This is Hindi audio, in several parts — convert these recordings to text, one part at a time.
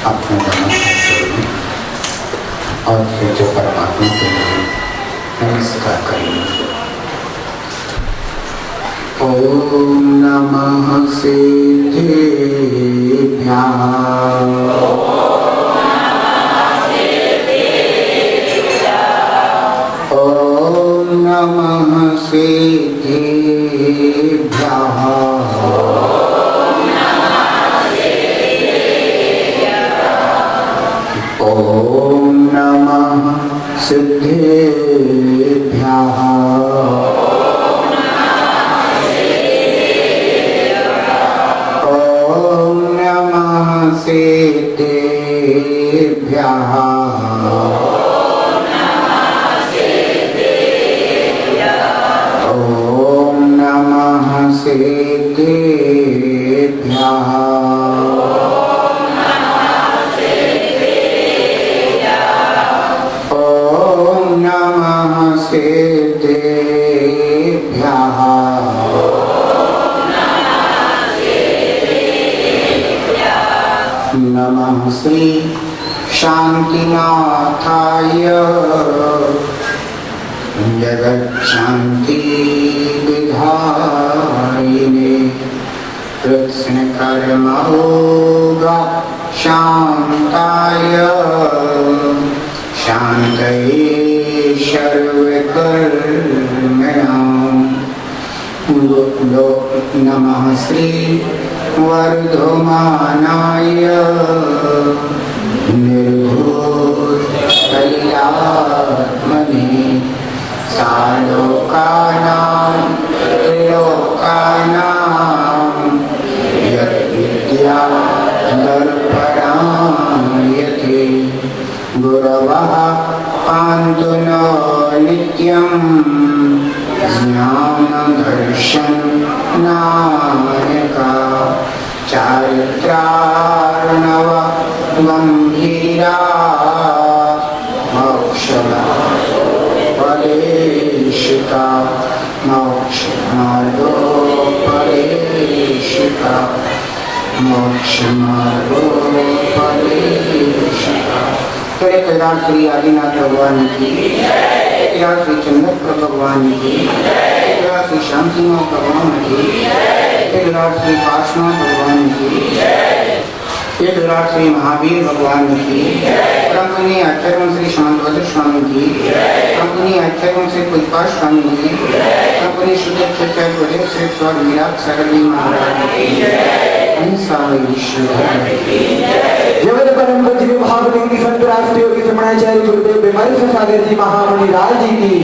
अपने दोनों हाथ जोड़ें और फिर जो परमात्मा के लिए नमस्कार करेंगे। ओम नमः सिद्धेभ्यः ओम नमः सिद्धेभ्यः ओम नमः सिद्धेभ्यः ओम नमः सिद्धेभ्यः ओम नमः सिद्धेभ्यः ओम नमः सिद्धेभ्यः नमः श्री शांतिनाथाय जगत्शांति विधायिने कृष्ण कर्मयोग शांताय शांतये सर्वकर्मणां नमः श्री वर्धमानाय निर्भूतकल्यात्मने सालोकानां त्रिलोकानां यद्विद्या दर्पणायते गुरवः पान्तु नो नित्यं ज्ञानदर्शनायका चारित्रार्णव गम्भीरा मोक्षमार्गोपदेशिका मोक्षमार्गोपदेशिका मोक्षमार्गोपदेशिका। केदार श्री आदिनाथ भगवान की, केदार श्री चंद्रपुर भगवान की, केदार श्री शांतिनाथ भगवान की, केदार श्री काशनाथ भगवान की, केदार श्री महावीर भगवान की, परमपुनीय आचार्य श्री शांतवद स्वामी की, परमपुनीय आचार्य श्री पुष्पा स्वामी की, परमपुनीय शुद्ध आचार्य श्री स्वामी विराट सरली महाराज की, जगत परम पूज्य महामनी संत राष्ट्रीय योगी समणाचार्य गुरुदेव बीमारी से सागर जी महामणि लाल जी की,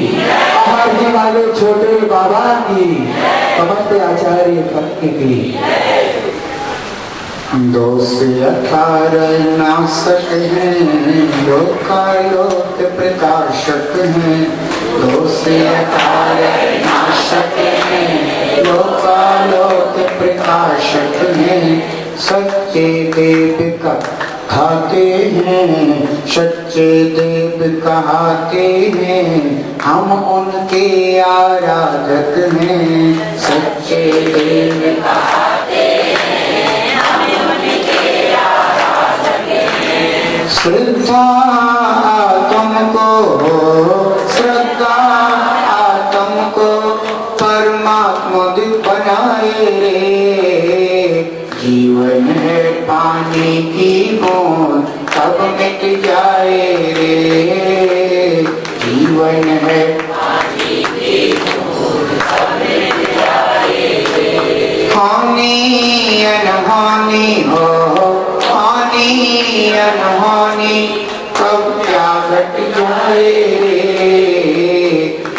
आहार जी वाले छोटे बाबा की, समस्त आचार्य भक्त की। 218 नासक हैं लोकालोक प्रकाशक हैं। 218 नासक हैं लोकालोक प्रकाशक हैं। सच्चे देव कहाते हैं, सच्चे देव कहाते हैं, हम उनके आराधक हैं। सच्चे देव कहाते हैं, हम उनके आराधक हैं। श्रद्धा तुमको, श्रद्धा तुमको परमात्मा बनाए रे। जीवन है पानी की बूंद कब मिट जाए रे। जीवन है पानी की बूंद कब मिट जाए रे। हानि अनहानि हो, हानि अनहानि कब क्या घट जाए रे।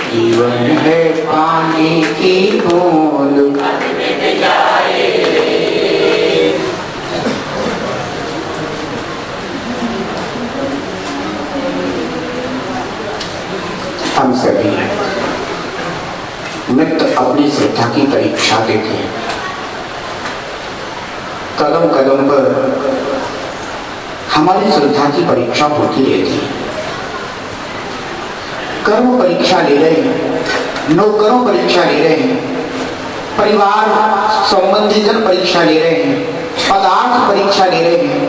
जीवन है पानी की बूंद कब मिट जाए रे। हम सभी नित्य अपनी श्रद्धा की परीक्षा देते हैं। कदम कदम पर हमारी श्रद्धा की परीक्षा होती रहती है। कर्म परीक्षा ले रहे हैं, नौकरों परीक्षा ले रहे हैं, परिवार संबंधी जन परीक्षा ले रहे हैं, पदार्थ परीक्षा ले रहे हैं।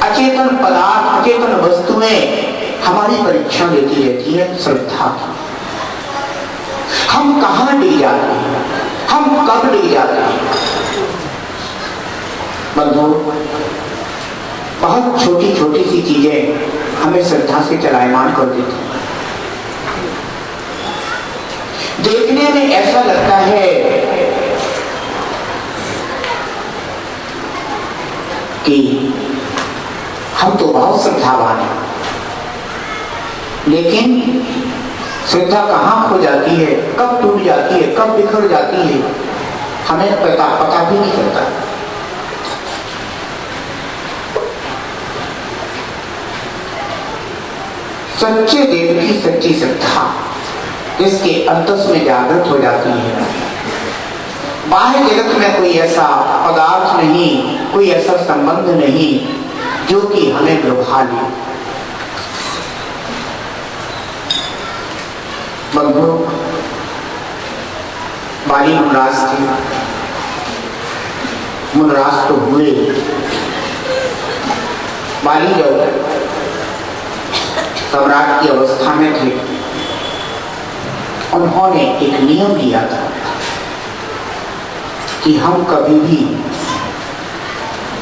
अचेतन पदार्थ, अचेतन वस्तुएं हमारी परीक्षा लेती रहती है श्रद्धा की। हम कहां डिग जाते हैं, हम कब डिग जाते हैं। बंधु, बहुत छोटी छोटी सी चीजें हमें श्रद्धा से चलायमान कर देती हैं। देखने में ऐसा लगता है कि हम तो बहुत श्रद्धावान हैं, लेकिन श्रद्धा कहां खो जाती है, कब टूट जाती है, कब बिखर जाती है, हमें पता भी नहीं चलता। सच्चे देव की सच्ची श्रद्धा जिसके अंतस में जागृत हो जाती है, बाह्य जगत में कोई ऐसा पदार्थ नहीं, कोई ऐसा संबंध नहीं जो कि हमें लुभा ले। बंधु, बाली मुनराज थे, मुनराज तो हुए। बाली जब सम्राट की अवस्था में थे, उन्होंने एक नियम लिया था कि हम कभी भी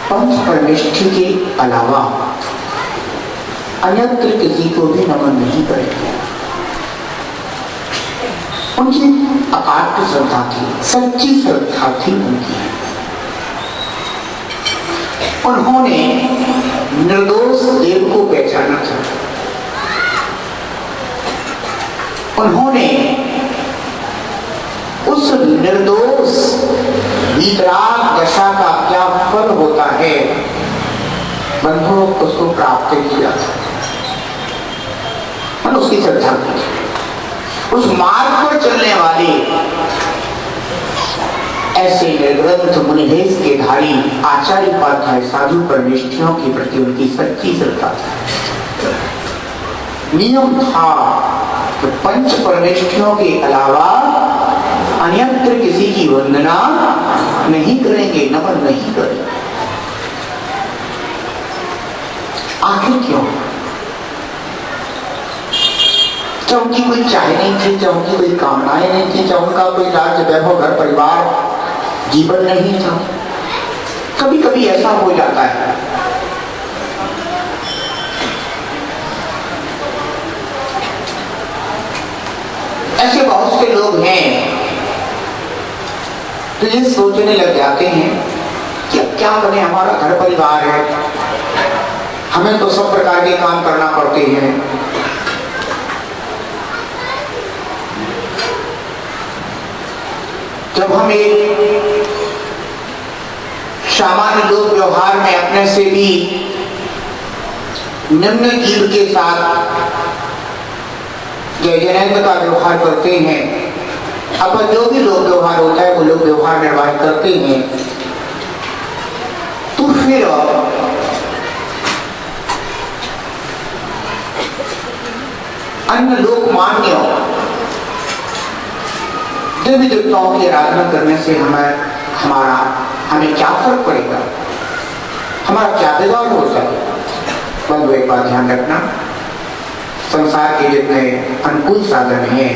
पंच परमेष्ठी के अलावा अन्यत्र किसी को भी नमन नहीं करेंगे। उनकी अकाट्य श्रद्धा थी, सच्ची श्रद्धा थी उनकी। उन्होंने निर्दोष देव को पहचाना था। उन्होंने उस निर्दोष वितराग दशा का क्या फल होता है, बंधु, उसको प्राप्त किया था। उसकी श्रद्धा की, उस मार्ग पर चलने वाले ऐसे निर्ग्रंथ मुनिवेश के धारी आचार्य उपाध्याय साधु परमेष्ठियों के प्रति उनकी सच्ची श्रद्धा थी। नियम था कि पंच परमेष्ठियों के अलावा अन्यत्र किसी की वंदना नहीं करेंगे, नमन नहीं करेंगे। आखिर क्यों? क्या उनकी कोई चाह नहीं थी, क्या उनकी कोई कामनाएं नहीं थी, क्या उनका कोई राज्य वैभव घर परिवार जीवन नहीं था? कभी कभी ऐसा हो जाता है। ऐसे बहुत से लोग हैं तो ये सोचने लग जाते हैं कि अब क्या करें, हमारा घर परिवार है, हमें तो सब प्रकार के काम करना पड़ते हैं। जब हम एक सामान्य लोक व्यवहार में अपने से भी निम्न जीव के साथ जय जयंत का व्यवहार करते हैं, अब जो भी लोक व्यवहार होता है वो लोग व्यवहार निर्वाह करते हैं, तो फिर अन्य लोक मान्य देवी देवताओं की आराधना करने से हमें क्या फर्क पड़ेगा, हमारा क्या बिगाड़ होता है। बंधु, एक बात ध्यान रखना, संसार के जितने अनुकूल साधन हैं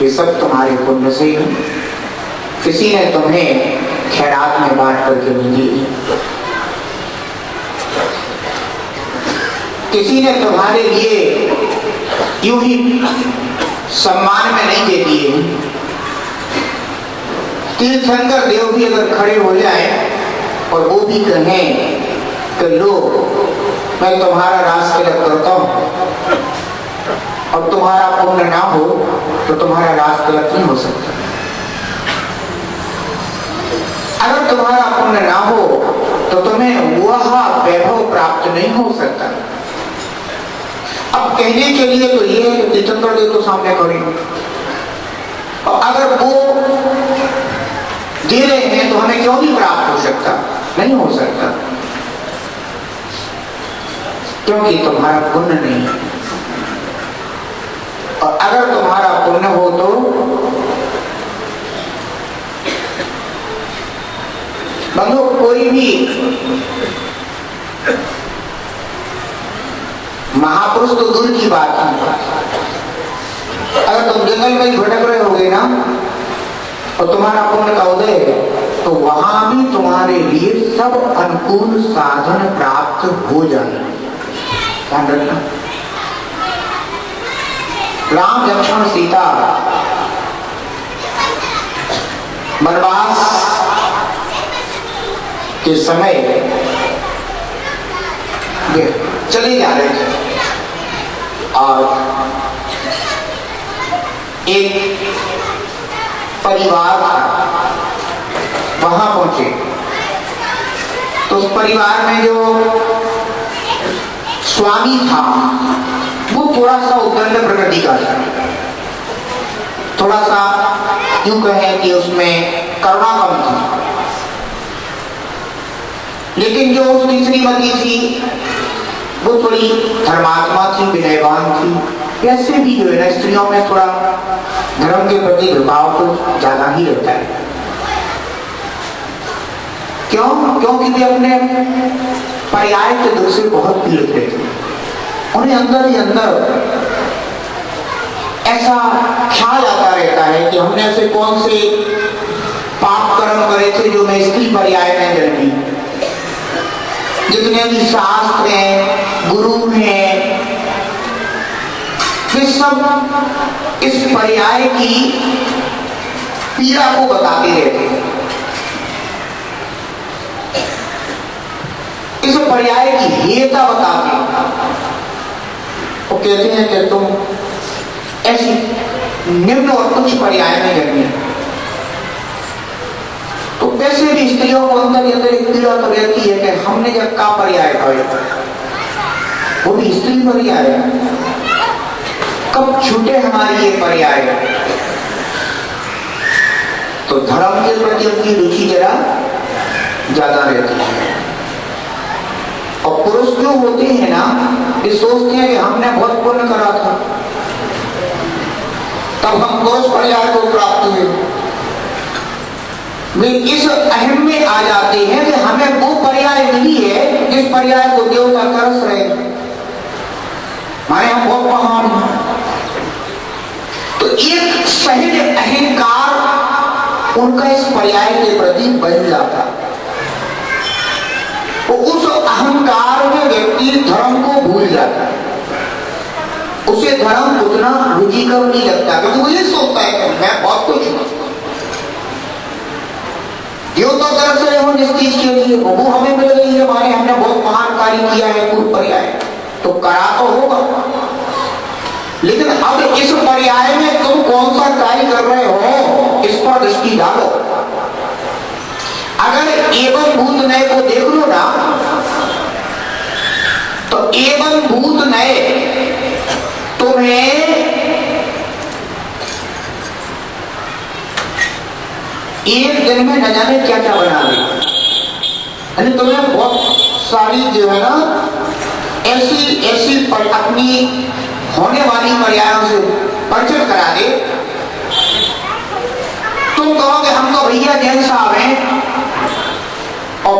ये सब तुम्हारे पुण्य से ही। किसी ने तुम्हें खैरात में बांट करके नहीं दी, किसी ने तुम्हारे लिए यूं ही सम्मान में नहीं दे दिए। तीर्थंकर देव भी अगर खड़े हो जाए और वो भी कहें कि लो मैं तुम्हारा रास तिलक करता हूं, और तुम्हारा पुण्य ना हो तो तुम्हारा रास तिलक नहीं हो सकता। अगर तुम्हारा पुण्य ना हो तो तुम्हें वह वैभव प्राप्त नहीं हो सकता। अब कहने के लिए तो ये है कि तीर्थंकर देव तो सामने खड़े, और अगर वो दे रहे हैं तो हमें क्यों नहीं प्राप्त हो सकता? नहीं हो सकता, क्योंकि तुम्हारा पुण्य नहीं है। और अगर तुम्हारा पुण्य हो तो बंधु, कोई भी महापुरुष तो दूर की बात है, अगर तुम जंगल में भटक रहे होगे ना और तुम्हारा पुण्य का उदय है तो वहां भी तुम्हारे लिए सब अनुकूल साधन प्राप्त हो जाए। ध्यान रखना। राम लक्ष्मण सीता वनवास के समय वे चले जा रहे थे और एक परिवार था, वहां पहुंचे तो उस परिवार में जो स्वामी था वो थोड़ा सा उद्दंड प्रकृति का था, थोड़ा सा यूं कहें कि उसमें करुणा कम थी। लेकिन जो उसकी श्रीमती थी वो थोड़ी धर्मात्मा थी, विनयवान थी। ऐसे भी जो है ना स्त्रियों में थोड़ा धर्म के प्रति भाव तो ज्यादा ही रहता है। क्यों? क्योंकि वे अपने पर्याय के दुख से बहुत पीड़ित थे। उन्हें अंदर ही अंदर ऐसा ख्याल आता रहता है कि हमने ऐसे कौन से पाप कर्म करे थे जो मैं स्त्री पर्याय में जन्मी। जितने भी शास्त्र हैं, गुरु हैं, वे सब इस पर्याय की पीड़ा को बताते रहते हैं। इस पर्याय की हेयता बताते हैं। वो कहते हैं कि तुम ऐसी निम्न और तुच्छ पर्याय में जन्मे। तो वैसे भी स्त्रियों को अंदर ही अंदर एक पीड़ा तो रहती है कि हमने जब का पर्याय पाया, वो भी स्त्री पर्याय है, कब छूटे हमारी ये पर्याय। तो धर्म के प्रति उनकी रुचि जरा ज्यादा रहती है। और पुरुष जो होते हैं ना, ये सोचते हैं कि हमने बहुत पुण्य करा था तब हम पुरुष पर्याय को प्राप्त हुए। वे इस अहम में आ जाते हैं कि हमें वो पर्याय मिली है जिस पर्याय को देवता तरस रहे, माने हम बहुत महान हैं। तो एक सहज अहंकार उनका इस पर्याय के प्रति बन जाता। तो उस अहंकार में व्यक्ति धर्म को भूल जाता है, उसे धर्म उतना रुचिकर नहीं लगता, क्योंकि वो ये सोचता है कि मैं बहुत कुछ हूं। देवता तरफ से हो जिस चीज के लिए वो हमें मिल गई है, माने हमने बहुत महान कार्य किया है, पूर्व पर्याय तो करा तो होगा। लेकिन अब इस पर्याय में तुम कौन सा कार्य कर रहे हो, इस पर दृष्टि डालो। अगर एवं भूत नए को देख लो ना, तो एवं भूत नए तुम्हें एक दिन में न जाने क्या क्या बना दे। यानी तुम्हें बहुत सारी जो है ना ऐसी अपनी होने वाली पर्यायों से परिचित करा दे। तुम कहोगे हम तो भैया जैन साहब हैं और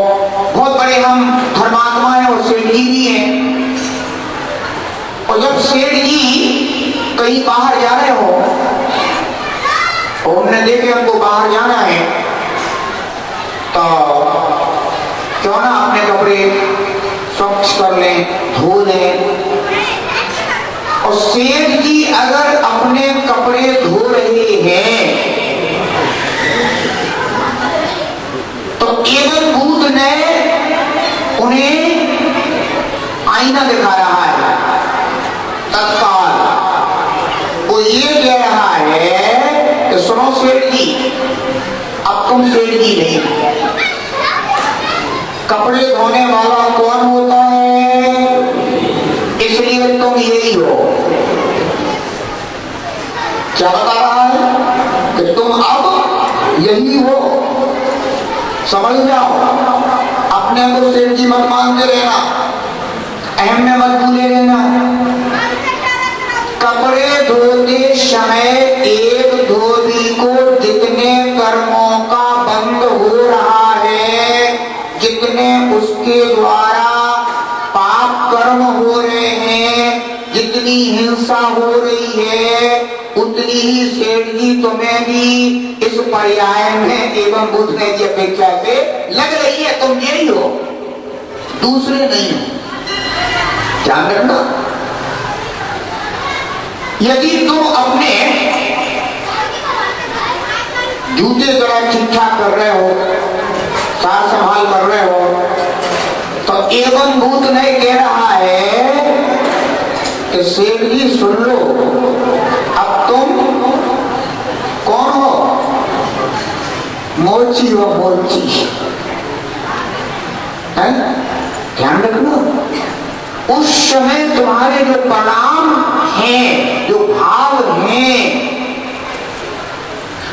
बहुत बड़े हम धर्मात्मा हैं और सेठ जी भी हैं। और जब सेठ जी कहीं बाहर जा रहे हो और उन्होंने देखे हमको बाहर जाना है, तो क्यों ना अपने कपड़े स्वच्छ कर लें, धो लें। और सेठ जी अगर अपने कपड़े धो रहे हैं तो एवं भूत ने उन्हें आईना दिखा रहा है तत्काल। वो ये कह रहा है कि सुनो सेठ जी, अब तुम सेठ जी नहीं, कपड़े धोने वाला कौन होता है, इसलिए तुम यही हो। क्या बता रहा है कि तुम अब यही हो, समझ जाओ। अपने को सेठ जी मत मानते रहना, अहम में मत भूले रहना। कपड़े धोते समय एक धोबी को जितने कर्मों का बंध हो रहा है, जितने उसके द्वारा पाप कर्म हो रहे हैं, जितनी हिंसा हो रही है उतनी ही सेठ जी तुम्हें भी इस पर्याय में एवं बुद्धने की अपेक्षा से लग रही है। तुम यही हो, दूसरे नहीं हो। ध्यान रखना, यदि तुम अपने जूते जरा ठीक ठाक कर रहे हो, सार संभाल कर रहे हो, तो एवं भूत नहीं कह रहा है कि सेठ जी सुन लो, अब तुम कौन हो? मोची हो, मोची। ध्यान रखना, उस समय तुम्हारे जो परिणाम हैं, जो भाव हैं,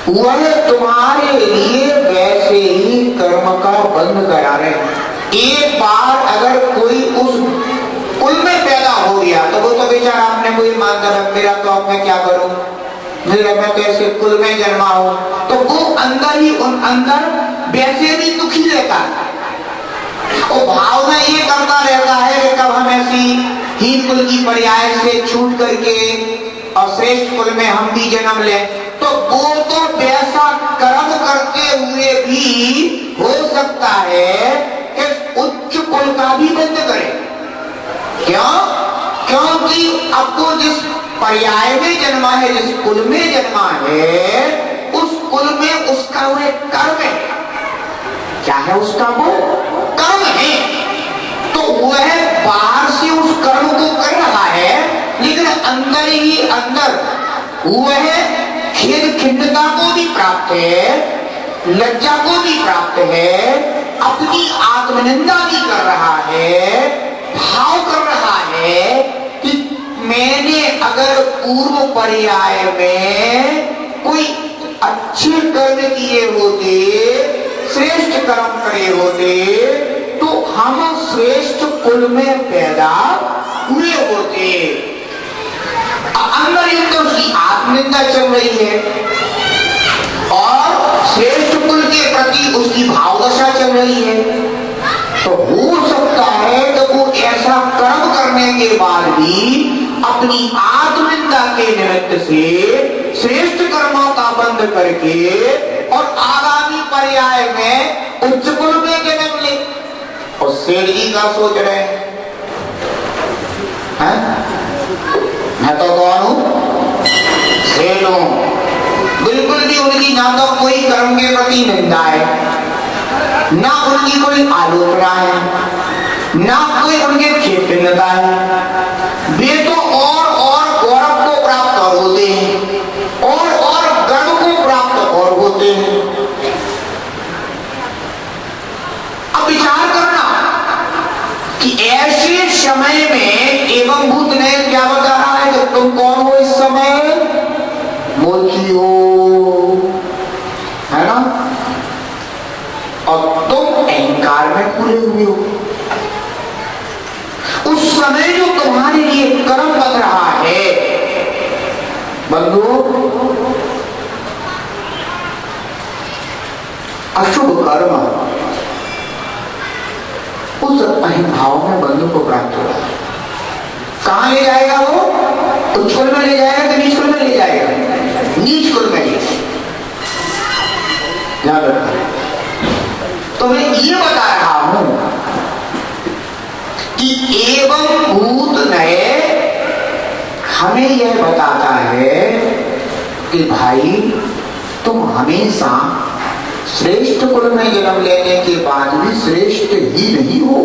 वह तुम्हारे लिए वैसे ही कर्म का बंध करा रहे। एक बार अगर कोई उस कुल में पैदा हो गया तो वो तो बेचारा आपने कोई मानता है मेरा तो अब मैं क्या करूं, मेरा मैं कैसे कुल में जन्मा हूं, तो वो अंदर ही उन अंदर वैसे भी दुखी रहता है। वो भावना ये करता रहता है कि कब हम ऐसी ही कुल की पर्याय से छूट करके और श्रेष्ठ कुल में हम भी जन्म लें। तो वो तो वैसा कर्म करते हुए भी हो सकता है कि उच्च कुल का भी बंद करे। क्यों? क्योंकि आपको जिस पर्याय में जन्मा है, जिस कुल में जन्मा है, उस कुल में उसका वो एक कर्म है। क्या है उसका वो कर्म है? तो वह बाहर से उस कर्म को कर रहा है, लेकिन अंदर ही अंदर वह खेद खिन्नता को भी प्राप्त है, लज्जा को भी प्राप्त है, अपनी आत्मनिंदा भी कर रहा है, भाव कर रहा है कि मैंने अगर पूर्व पर्याय में कोई अच्छे कर्म किए होते, श्रेष्ठ कर्म करे होते, तो हम श्रेष्ठ कुल में पैदा हुए होते। अंदर एक तो उसकी आत्मनिंदा चल रही है और श्रेष्ठ कुल के प्रति उसकी भावदशा चल रही है। तो हो सकता है कि वो ऐसा कर्म करने के बाद भी अपनी आत्मनिंदा के निमित्त से श्रेष्ठ कर्मों का बंध करके और आगामी पर्याय में उच्च कुल में जन्म ले। और सेठ जी का सोच रहे हैं, मैं तो कौन हूं? सेठ हूं। बिल्कुल भी उनकी ना तो कोई कर्म के प्रति निंदा है, ना उनकी कोई आलोचना है, ना कोई उनके खेदता है। वे तो और गौरव को प्राप्त और होते हैं, और गर्व को प्राप्त और होते हैं। अब विचार करना कि ऐसे समय में एवं भूत ने क्या बता रहा है कि तुम कौन हो इस समय? मोची हो, है ना? और तुम अहंकार में पूरे हुए हो। उस समय जो तुम्हारे लिए कर्म बन रहा है बंधु, अशुभ कर्म उस अहंभाव में बंधु को प्राप्त हो रहा है। कहां ले जाएगा वो? उच्च कुल में ले जाएगा कि नीच कुल में ले जाएगा? नीच कुल में ले जाएगा। तो मैं ये बता रहा हूं कि एवं भूत नए हमें यह बताता है कि भाई तुम हमेशा श्रेष्ठ कुल में जन्म लेने के बाद भी श्रेष्ठ ही नहीं हो।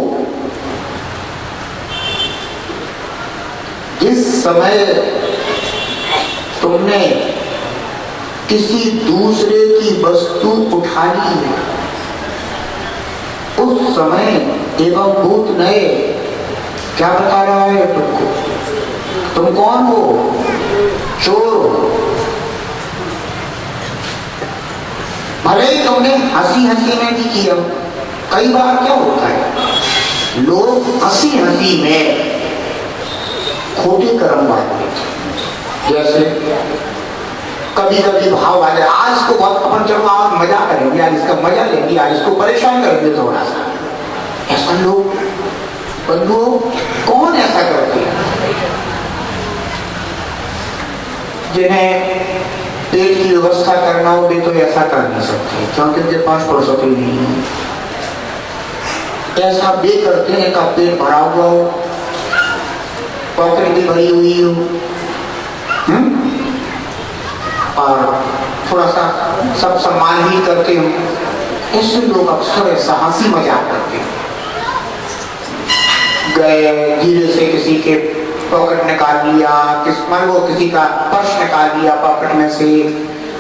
जिस समय तुमने किसी दूसरे की वस्तु उठा ली है, उस समय एवं भूत नए क्या बता रहा है तुमको? तुम कौन हो? चोर हो। भले ही तुमने हंसी हंसी में भी किया। कई बार क्या होता है, लोग हंसी हंसी में खोटे कर्म बांटते। जैसे कभी कभी भाव आ जाए, आज को बहुत अपन चलो आज मजा करेंगे, आज इसका मजा लेंगे, आज इसको परेशान करेंगे थोड़ा सा। ऐसा लोग बंधुओं कौन ऐसा करते हैं? जिन्हें पेट की व्यवस्था करना हो वे तो ऐसा कर नहीं सकते, क्योंकि उनके पास फुर्सत ही नहीं है। ऐसा वे करते हैं का पेट भरा हुआ हो, पॉकेट भी भरी हुई हो, और थोड़ा सा सब सम्मान भी करते हो। ऐसे लोग अक्सर ऐसा हंसी मजाक करते हैं। गए धीरे से किसी के पॉकेट निकाल लिया, मान लो किसी का पर्स निकाल लिया पॉकेट में से,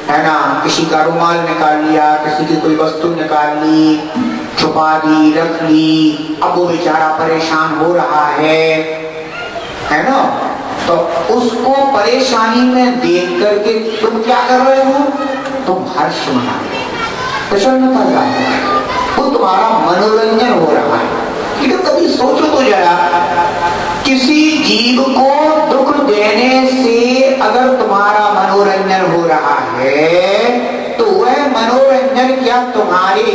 है ना, किसी का रुमाल निकाल लिया, किसी की कोई वस्तु निकाल ली, छुपा दी, रख ली। अब वो बेचारा परेशान हो रहा है ना, तो उसको परेशानी में देख करके तुम क्या कर रहे हो? तुम हर्ष मना रहे हो, प्रसन्नता जा रही है, वो तुम्हारा मनोरंजन हो रहा है। लेकिन कभी सोचो तो जरा, किसी जीव को दुख देने से अगर तुम्हारा मनोरंजन हो रहा है तो वह मनोरंजन क्या तुम्हारे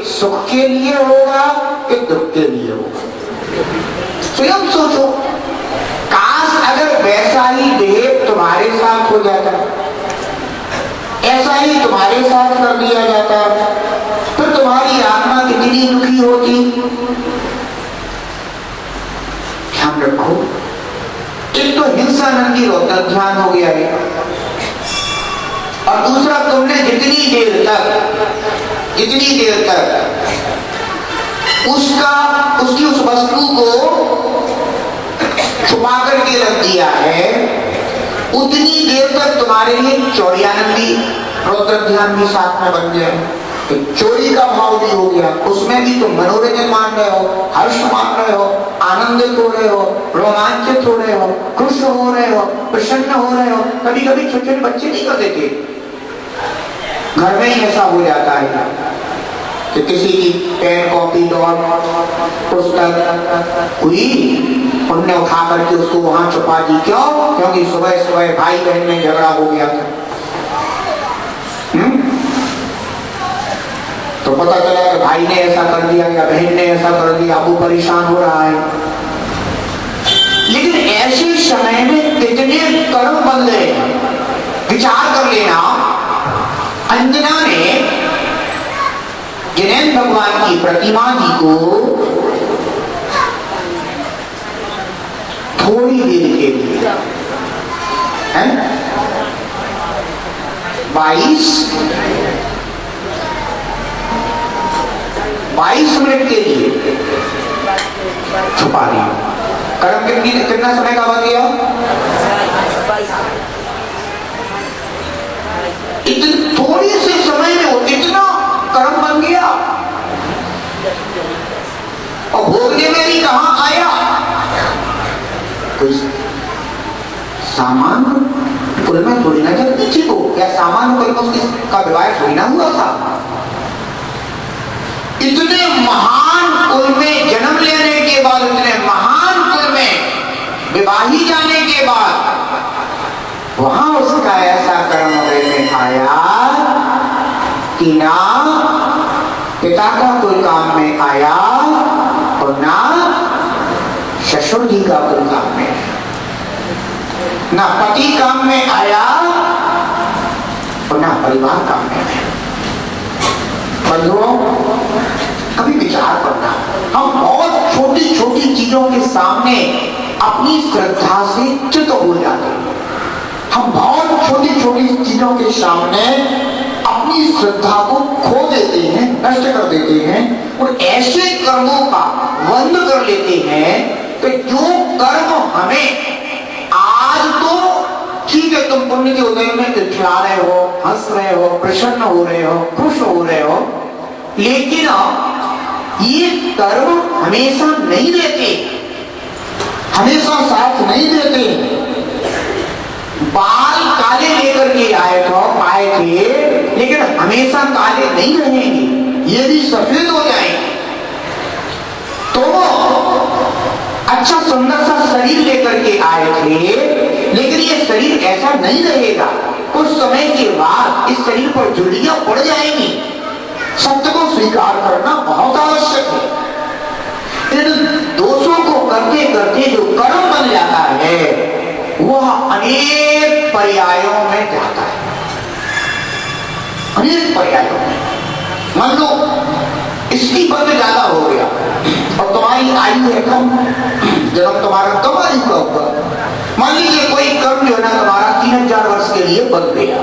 सुख के लिए होगा कि दुख के लिए होगा? स्वयं सोचो। काश अगर वैसा ही बिहेव तुम्हारे साथ हो जाता, ऐसा ही तुम्हारे साथ कर दिया जाता, तो तुम्हारी आत्मा कितनी दुखी होती। ध्यान रखो, एक तो हिंसा नंदी होता ध्यान हो गया है, और दूसरा तुमने जितनी देर तक उसकी उस वस्तु को छुपा करके रख दिया है, उतनी देर तक तुम्हारे लिए चौड़ियानंदी रौद्र ध्यान भी साथ में बन गया। चोरी का भाव भी हो गया, उसमें भी तुम मनोरंजन मान रहे हो, हर्ष मान रहे हो, आनंदित हो रहे हो, रोमांचित हो रहे हो, खुश हो रहे हो, प्रसन्न हो रहे हो। कभी कभी छोटे छोटे बच्चे नहीं कर देते, घर में ही ऐसा हो जाता है कि किसी की पेन, कॉपी, डॉल, पुस्तक हुई, उनने उठा करके उसको वहां छुपा दी। क्यों? क्योंकि सुबह सुबह भाई बहन में झगड़ा हो गया था। तो पता चला कि भाई ने ऐसा कर दिया या बहन ने ऐसा कर दिया, अब वो परेशान हो रहा है। लेकिन ऐसे समय में कितने कर्म बन गए, विचार कर लेना। अंजना ने जिनेन्द्र भगवान की प्रतिमा जी को थोड़ी देर के लिए 22 मिनट के लिए छुपा दिया। कर्म कितना समय का बन गया? इतने थोड़ी से समय में इतना कर्म बन गया, और भोगने में भी कहां आया? कोई सामान्य कुल में थोड़ी ना जब किसी को, क्या सामान्य कुल में उसका विवाह थोड़ी ना हुआ था। इतने महान कुल में जन्म लेने के बाद, इतने महान कुल में विवाही जाने के बाद, वहां उसका ऐसा कर्म में आया कि ना पिता का कोई काम में आया और ना ससुर जी का कोई काम में, ना पति काम में आया और ना परिवार काम में आया। बंधुओं, कभी विचार करना, हम बहुत छोटी छोटी चीजों के सामने अपनी श्रद्धा से च्युत हो जाते हैं। हम बहुत छोटी छोटी चीजों के सामने अपनी श्रद्धा को खो देते हैं, नष्ट कर देते हैं, और ऐसे कर्मों का बंद कर लेते हैं कि जो कर्म हमें आज तो ठीक है, तुम पुण्य के उदय में खिला रहे हो, हंस रहे हो, प्रसन्न हो रहे हो, खुश हो रहे हो, लेकिन ये कर्म हमेशा नहीं रहते, हमेशा साथ नहीं देते। बाल काले लेकर के आए थे, लेकिन हमेशा काले नहीं रहेंगे, ये भी सफेद हो जाएंगे। तो वो अच्छा सुंदर सा शरीर लेकर के आए थे, लेकिन ये शरीर ऐसा नहीं रहेगा। कुछ समय के बाद इस शरीर पर झुर्रियां पड़ जाएंगी। सत्य को स्वीकार करना बहुत आवश्यक है। इन दोषों को करते करते जो कर्म बन जाता है, वो वह अनेक पर्यायों में जाता है, अनेक पर्यायों में। मान लो इसकी बंद ज्यादा हो गया और तुम्हारी आयु है कम, जन्म तुम्हारा कम आयु का होगा। मान लीजिए कोई कर्म जो है ना तुम्हारा 3000 वर्ष के लिए बन गया,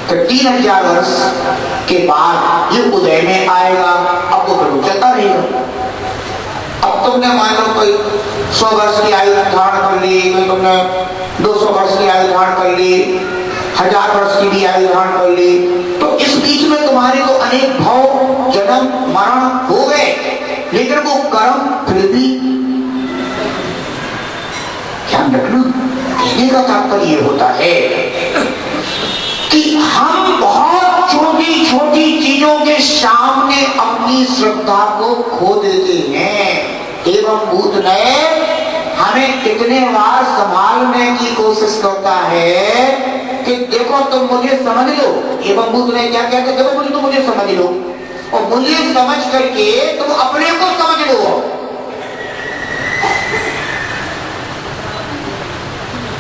तो 3000 वर्ष के बाद ये उदय में आएगा, अब तो फिर चलता रहेगा। अब तुमने मान लो कोई 100 वर्ष की आयु धारण कर ली, कोई तुमने 200 वर्ष की आयु धारण कर ली, 1000 वर्ष की भी आयु धारण कर ली, तो इस बीच में तुम्हारे को अनेक भाव जन्म मरण हो गए, लेकिन वो कर्म फिर भी ध्यान रखना। कहने का तात्पर्य ये होता है कि हम बहुत छोटी छोटी चीजों के सामने अपनी श्रद्धा को खो देते हैं। एवं भूत ने हमें कितने बार संभालने की कोशिश करता है कि देखो तुम मुझे समझ लो। एवं भूत ने क्या कहते, देखो तुम मुझे समझ लो, और मुझे समझ करके तुम अपने को समझ लो।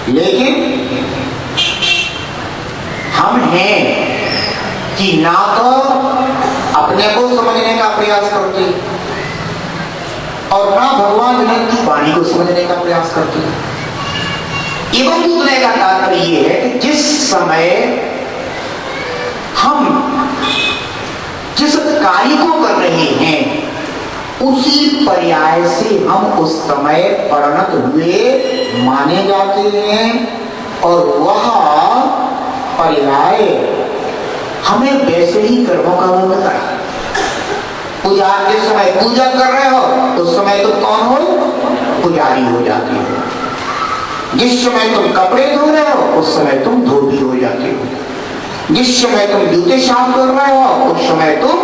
लेकिन हम हैं कि ना तो अपने को समझने का प्रयास करते और ना भगवान की वाणी को समझने का प्रयास करते। एवं दूसरे का तात्पर्य यह है कि जिस समय हम जिस कार्य को कर रहे हैं उसी पर्याय से हम उस समय परिणत हुए माने जाते हैं, और वह पर्याय हमें वैसे ही कर्मों का बल बताता है। पूजा के समय पूजा कर रहे हो उस समय तुम कौन हो? पुजारी हो जाते हो। जिस समय तुम कपड़े धो रहे हो उस समय तुम धोबी हो जाते हो। जिस समय तुम जूते साफ कर रहे हो उस समय तुम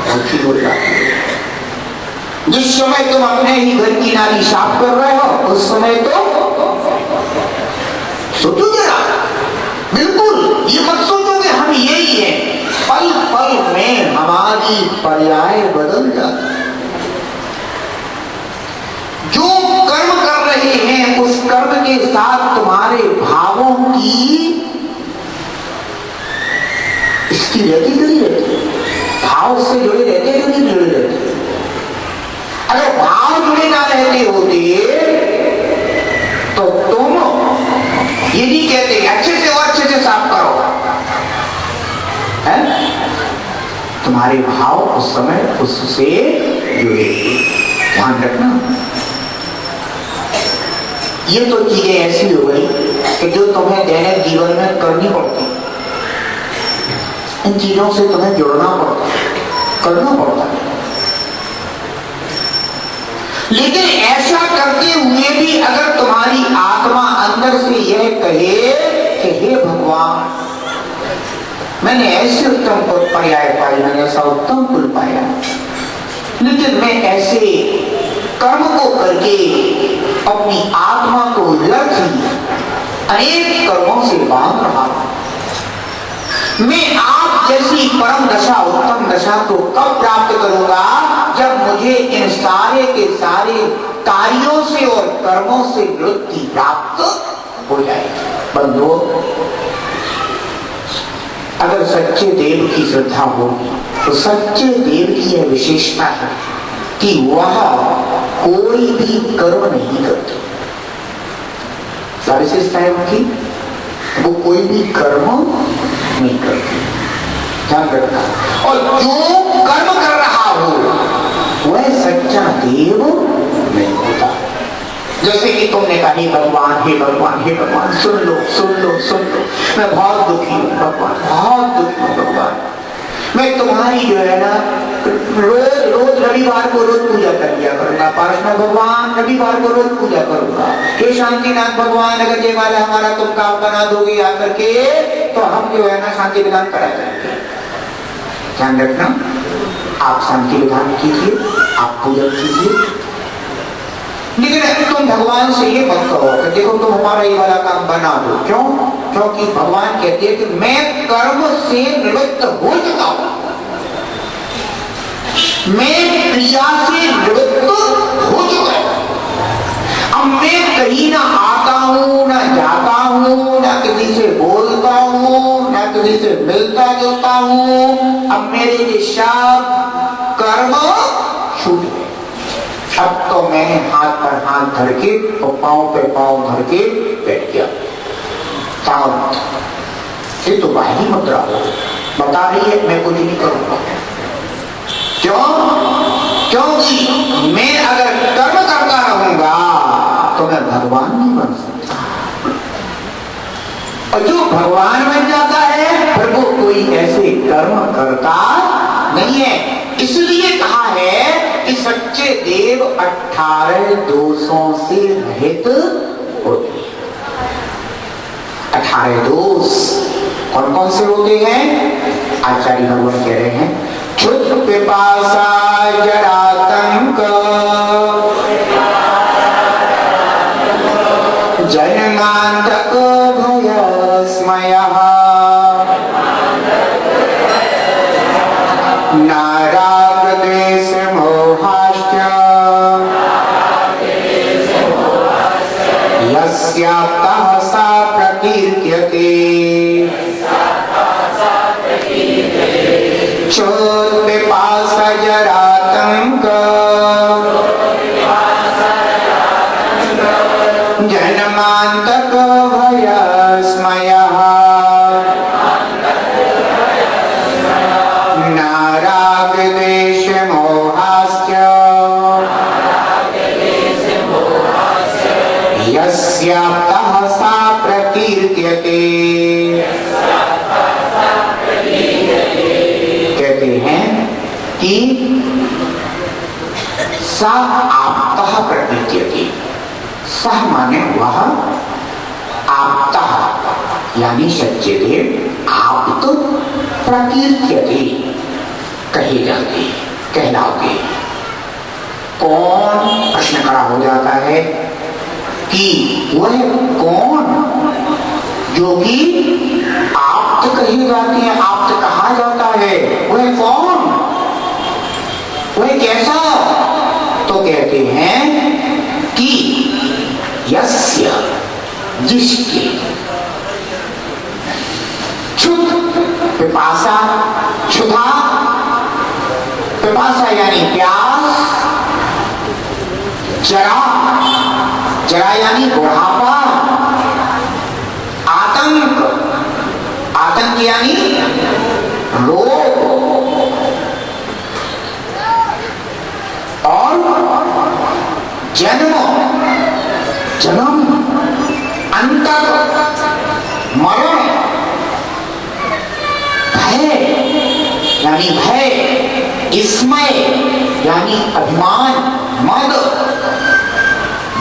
धोती हो जाते हो। जिस समय तुम अपने ही घर की नाली साफ कर रहे हो उस समय तो सोचो जरा, बिल्कुल ये मत सोचो कि हम यही है। पल पल में हमारी पर्याय बदल जाती है। जो कर्म कर रहे हैं उस कर्म के साथ तुम्हारे भावों की इसकी रहती जुड़ी रहती है। भाव से जुड़े रहते कि नहीं जुड़े रहते? अगर भाव जुड़े ना रहते होते तो तुम ये नहीं कहते अच्छे से और अच्छे से साफ करो, है? तुम्हारे भाव उस समय उससे जुड़े। ध्यान रखना, ये तो चीजें ऐसी हो गई कि जो तुम्हें दैनिक जीवन में करनी पड़ती, इन चीजों से तुम्हें जुड़ना पड़ता, करना पड़ता। लेकिन ऐसा करते हुए भी अगर तुम्हारी आत्मा अंदर से यह कहे कि हे भगवान, मैंने ऐसे उत्तम पर्याय पाई, मैंने ऐसा उत्तम कुल पाया, लेकिन मैं ऐसे कर्म को करके अपनी आत्मा को अनेक कर्मों से बांध रहा हूं। मैं आप जैसी परम दशा, उत्तम दशा को कब प्राप्त करूंगा? जब मुझे इन सारे के सारे कार्यों से और कर्मों से निवृत्ति प्राप्त हो जाएगी। बंधु, अगर सच्चे देव की श्रद्धा होगी तो सच्चे देव की यह विशेषता है कि वह कोई भी कर्म नहीं करते। क्या विशेषता है उनकी? वो कोई भी कर्म नहीं करते। ध्यान रखना। और जो कर्म कर रहा हो वह सच्चा देव नहीं होता। जैसे कि तुमने कहा हे भगवान, हे भगवान, हे भगवान, सुन लो, सुन लो, सुन लो, मैं बहुत दुखी हूँ भगवान, बहुत दुखी हूँ भगवान। मैं तुम्हारी जो है ना रोज रविवार को रोज पूजा कर लिया करूंगा। पारसनाथ भगवान, रविवार को रोज पूजा करूंगा। हे शांतिनाथ भगवान, अगर ये वाला हमारा तुम काम बना दोगे आकर के तो हम जो है ना शांति विधान करा जाएंगे। ध्यान रखना, आप शांति विधान कीजिए, आप पूजा कीजिए, लेकिन तुम भगवान से ये मत कहो कि देखो तुम हमारा ये वाला काम बना दो। क्यों? क्योंकि भगवान कहते हैं कि मैं कर्म से निवृत्त हो चुका हूं, मैं क्रिया से निवृत्त हो चुका हूं। अब मैं कहीं ना आता हूँ, न जाता हूँ, न किसी से बोलता हूँ, न किसी से मिलता जुलता हूँ। अब मेरे ये सब कर्म छूट गए। अब तो मैंने हाथ पर हाथ धर के और पांव पे पांव धर के बैठ गया। शांत। ये तो बाहरी मुद्रा बता रही है मैं कुछ नहीं करूंगा। क्यों? क्योंकि मैं अगर कर्म करता रहूंगा तो मैं भगवान नहीं बन सकता। और जो भगवान बन जाता है फिर वो कोई ऐसे कर्म करता नहीं है। इसलिए कहा है कि सच्चे देव 18 दोषों से रहित होते हैं। 18 दोष कौन कौन से होते हैं? आचार्य भगवान कह रहे हैं क्षुद्र पिपासा जरातंक जन्मांतक भयस्मयः नाराग द्वेष मोहाश्च यस्याप्तः सा प्रकीर्त्यते क्षुत्पिपासा जरातंक जन्मांतक भयस्मयः नाराग द्वेष मोहाश्च यस्याप्तः सा प्रकीर्त्यते। कहते हैं कि सा आप्तः प्रकीर्त्यते। सह माने वह, आप्तः यानी सच्चे देव, आप्त प्रकीर्त्यते कहे जाते, कहलाते। कौन? प्रश्न खड़ा हो जाता है कि वह कौन जो कि आप्त कही जाती है, आप्त कहा जाता है, वह कौन? वह कैसा? तो कहते हैं कि यस्य जिसके क्षुध पिपासा, क्षुधा, पिपासा यानी प्यास, जरा, जरा यानी बुढ़ापा, आतंक, आतंक यानी रोग, और जन्म, जन्म, अंतर, मरण, भय यानी भय, इसमय यानी अभिमान, मद,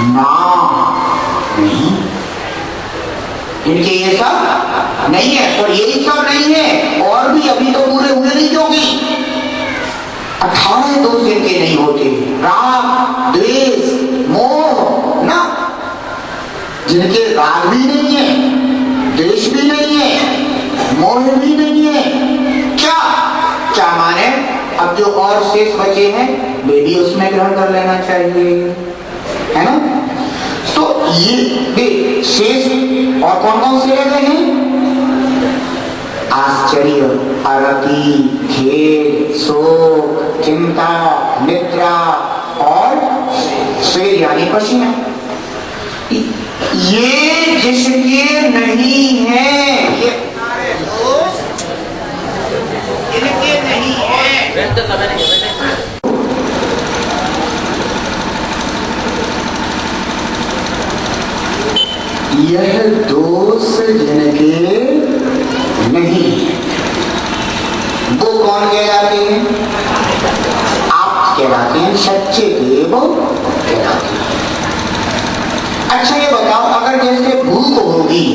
नाम नहीं, इनके ये सब नहीं है। और यही सब नहीं है, और भी अभी तो पूरे हुए नहीं जोगी। 18 दोष इनके नहीं होते। राग, द्वेष, मोह ना, जिनके राग भी नहीं है, द्वेष भी नहीं है, मोह भी नहीं है। क्या क्या माने? अब जो और शेष बचे हैं वे भी उसमें ग्रहण कर लेना चाहिए, है ना? तो ये शेष और कौन कौन से रह गए हैं? आश्चर्य, अरति, खेद, शोक, चिंता, निद्रा और स्वेद यानी पसीना। ये जिसके नहीं है, ये इनके नहीं है। यह दोष जिनके नहीं है वो कौन कहलाते हैं? आप कहलाते हैं, सच्चे देव कहलाते हैं। अच्छा ये बताओ, अगर जैसे भूख होगी,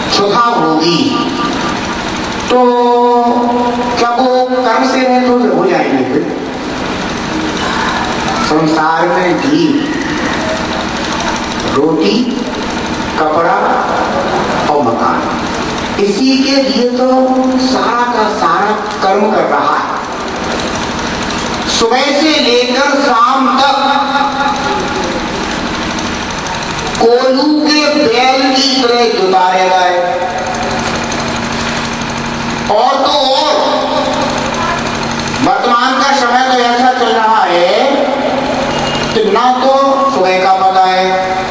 क्षुधा होगी, तो क्या वो कर्म से रहे तो हो जाएंगे? फिर संसार में घी, रोटी, कपड़ा और मकान, इसी के लिए तो सारा का सारा कर्म कर रहा है। सुबह से लेकर शाम तक कोलू के सहित उतारे गए। और तो और वर्तमान का समय तो ऐसा चल रहा है कि ना तो सुबह का पता है,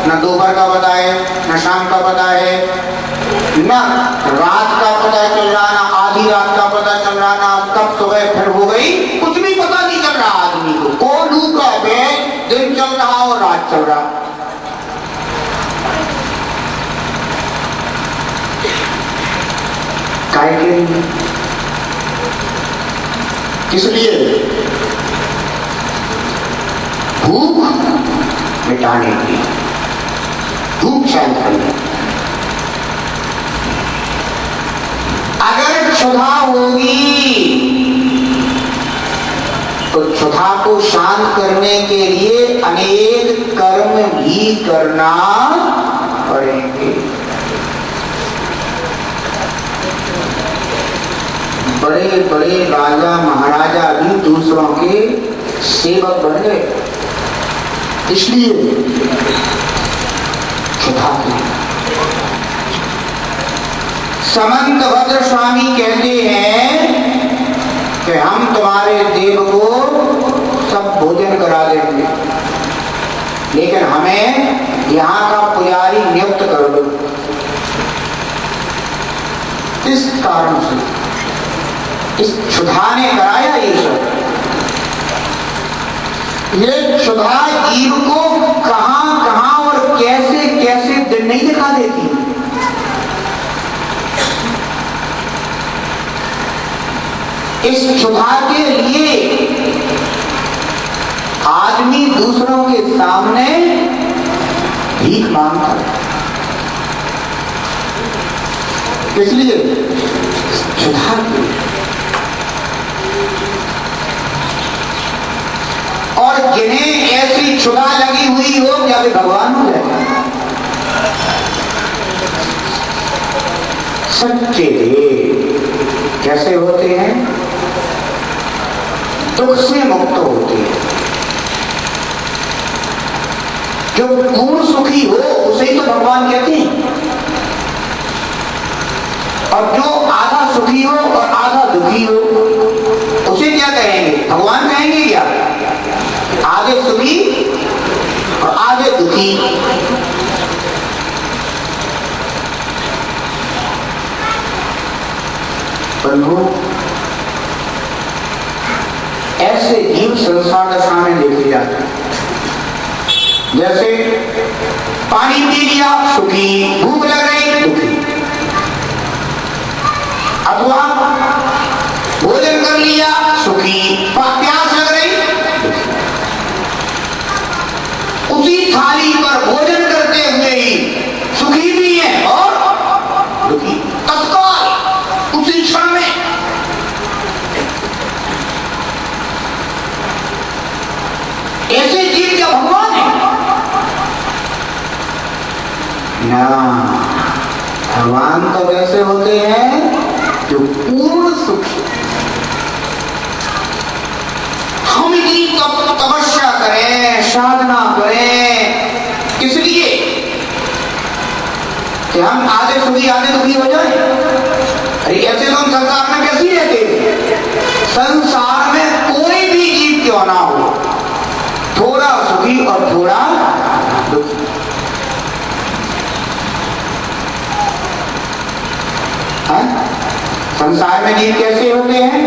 ना दोपहर का पता है, ना शाम का पता है, ना रात का पता चल रहा, ना आधी रात का पता चल रहा, ना कब सुबह फिर हो गई, कुछ भी पता नहीं चल रहा आदमी को। कोलू का दिन चल रहा और रात चल रहा। काहे के लिए? किस लिए? भूख मिटाने के लिए, भूख शांत करने। अगर क्षुधा होगी तो क्षुधा को शांत करने के लिए अनेक कर्म भी करना पड़ेंगे। बड़े बड़े राजा महाराजा भी दूसरों के सेवक बन गए, इसलिए क्षुधा की। समंतभद्र स्वामी कहते हैं कि हम तुम्हारे देव को सब भोजन करा देंगे, लेकिन हमें यहाँ का पुजारी नियुक्त कर दो। इस कारण से इस क्षुधा ने कराया ये सब। ये क्षुधा जीव को कहां कहां और कैसे कैसे दिन नहीं दिखा देती। इस क्षुधा के लिए आदमी दूसरों के सामने भीख मांगता है। इसलिए क्षुधा के लिए। और जिन्हें ऐसी क्षुधा लगी हुई हो या वे भगवान हो जाए। सच्चे देव कैसे होते हैं? दुख से मुक्त होते हैं। जो पूर्ण सुखी हो उसे ही तो भगवान कहते हैं। और जो आधा सुखी हो और आधा दुखी हो उसे क्या कहेंगे? भगवान कहेंगे क्या? आधे सुखी और आधे दुखी। प्रभु ऐसे जीव संसार दशा में देखे जाते हैं। जैसे पानी पी लिया सुखी, भूख लग रही दुखी, अथवा भोजन कर लिया सुखी, प्यास लग रही। उसी थाली पर भोजन करते हुए ही सुखी भी है और दुखी, तत्काल उसी क्षण में। ऐसे जीव क्या भगवान है? ना, भगवान तो वैसे होते हैं जो पूर्ण सुखी। हम इतनी तपस्या करें, साधना करें, किस लिए? कि हम आधे सुखी आधे दुखी हो जाए। अरे ऐसे लोग संसार में कैसे रहते? संसार में कोई भी जीव क्यों ना हो, थोड़ा सुखी और थोड़ा दुखी। संसार में जीव कैसे होते हैं?